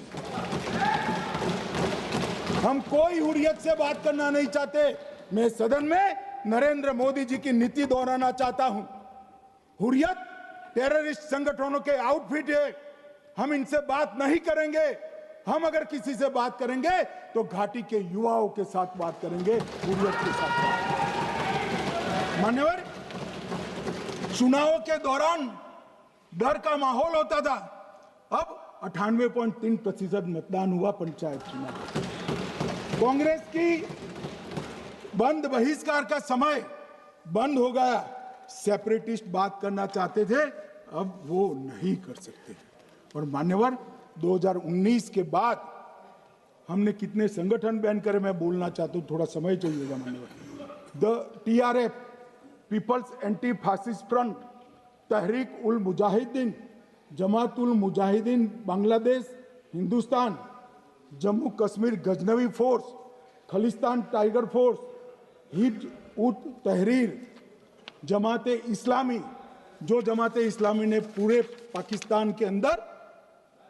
हम कोई हुर्रियत से बात करना नहीं चाहते। मैं सदन में नरेंद्र मोदी जी की नीति दोहराना चाहता हूं। हुर्रियत टेररिस्ट संगठनों के आउटफिट है, हम इनसे बात नहीं करेंगे। हम अगर किसी से बात करेंगे तो घाटी के युवाओं के साथ बात करेंगे, हुर्रियत के साथ बात। मान्यवर, चुनावों के दौरान डर का माहौल होता था, अब 98.3% मतदान हुआ पंचायत चुनाव। कांग्रेस की बंद बहिष्कार का समय बंद हो गया। सेपरेटिस्ट बात करना चाहते थे, अब वो नहीं कर सकते। और मान्यवर 2019 के बाद हमने कितने संगठन बैन करे, मैं बोलना चाहता हूं, थोड़ा समय चाहिएगा मान्यवर। The TRF, people's anti fascist front, Tehreek ul Mujahideen, Jamaat ul Mujahideen Bangladesh Hindustan, Jammu Kashmir Ghaznavi force, Khalistan tiger force, Hizb ut Tahrir, Jamaat Islami, जो जमात इस्लामी ने पूरे पाकिस्तान के अंदर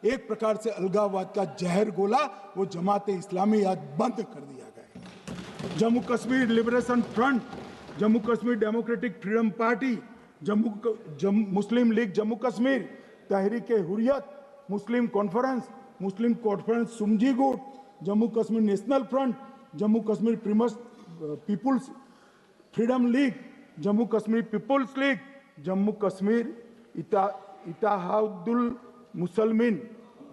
एक प्रकार से अलगाववाद का जहर घोला, वो जमात इस्लामी आज बंद कर दिया गया। Jammu Kashmir liberation front, Jammu Kashmir democratic freedom party, Muslim league Jammu Kashmir, Tehreek Hurriyat, Muslim conference Sumji गुट, Jammu Kashmir national front, Jammu Kashmir people's freedom league, Jammu Kashmir people's league, Jammu Kashmir Ittehadul Musalman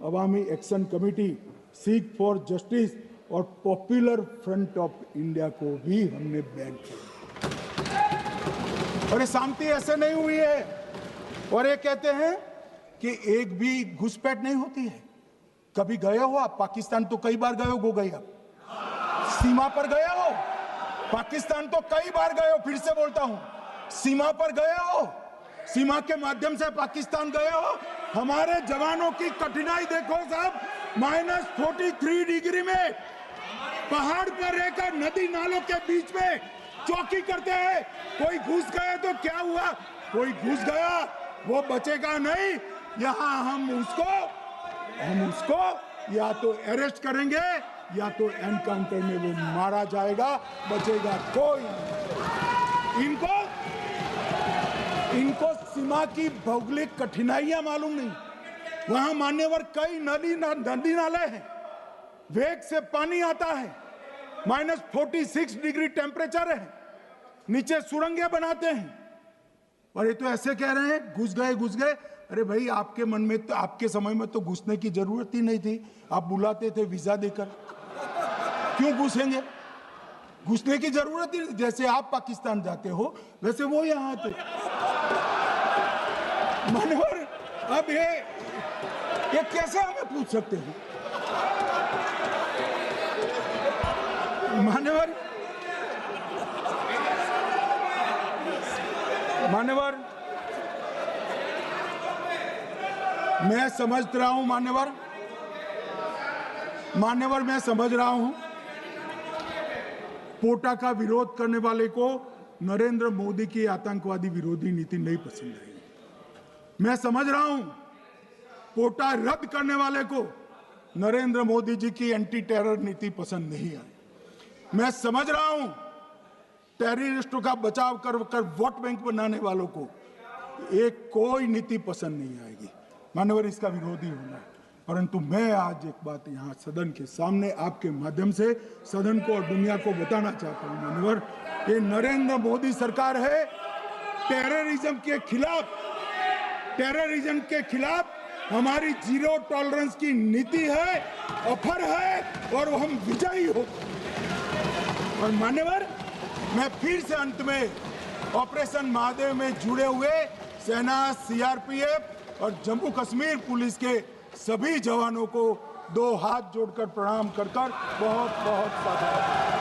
Awami action committee, Sikh for justice और पॉपुलर फ्रंट ऑफ इंडिया को भी हमने बैन किया। और ये शांति ऐसे नहीं हुई है। और ये कहते हैं कि एक भी घुसपैठ नहीं होती है। कभी गए हो आप पाकिस्तान? तो कई बार गए हो गए आप सीमा पर गए हो? पाकिस्तान तो कई बार गए हो, फिर से बोलता हूं, सीमा पर गए हो, सीमा के माध्यम से पाकिस्तान गए हो। हमारे जवानों की कठिनाई देखो साहब, -43 डिग्री में पहाड़ पर रहकर नदी नालों के बीच में चौकी करते हैं। कोई घुस गए तो क्या हुआ? कोई घुस गया वो बचेगा नहीं। यहां हम उसको या तो अरेस्ट करेंगे या तो एनकाउंटर में वो मारा जाएगा, बचेगा कोई नहीं। इनको सीमा की भौगोलिक कठिनाइयां मालूम नहीं। वहां मान्यवर कई नदी नाले हैं, वेग से पानी आता है, -46 डिग्री टेम्परेचर है, नीचे सुरंगें बनाते हैं। और ये तो ऐसे कह रहे हैं घुस गए। अरे भाई, आपके मन में तो, आपके समय में तो घुसने की जरूरत ही नहीं थी। आप बुलाते थे वीजा देकर, क्यों घुसेंगे? घुसने की जरूरत ही, जैसे आप पाकिस्तान जाते हो वैसे वो यहां आते। मानवर, अब ये कैसे हमें पूछ सकते हैं? मानवर मैं समझ रहा हूं, मान्यवर मैं समझ रहा हूं, पोटा का विरोध करने वाले को नरेंद्र मोदी की आतंकवादी विरोधी नीति नहीं पसंद आई। मैं समझ रहा हूं, पोटा रद्द करने वाले को नरेंद्र मोदी जी की एंटी टेरर नीति पसंद नहीं आई। मैं समझ रहा हूं, टेररिस्टों का बचाव कर वोट बैंक बनाने वालों को एक कोई नीति पसंद नहीं आएगी। मानवर, इसका विरोधी होना है। परंतु मैं आज एक बात यहाँ सदन के सामने आपके माध्यम से सदन को और दुनिया को बताना चाहता हूँ। मानवर, ये नरेंद्र मोदी सरकार है, टेररिज्म के खिलाफ हमारी जीरो टॉलरेंस की नीति है, ऑफर है, और हम विजयी हो। और मान्यवर, मैं फिर से अंत में ऑपरेशन महादेव में जुड़े हुए सेना, CRPF और जम्मू कश्मीर पुलिस के सभी जवानों को 2 हाथ जोड़कर प्रणाम कर बहुत बहुत साधुवाद।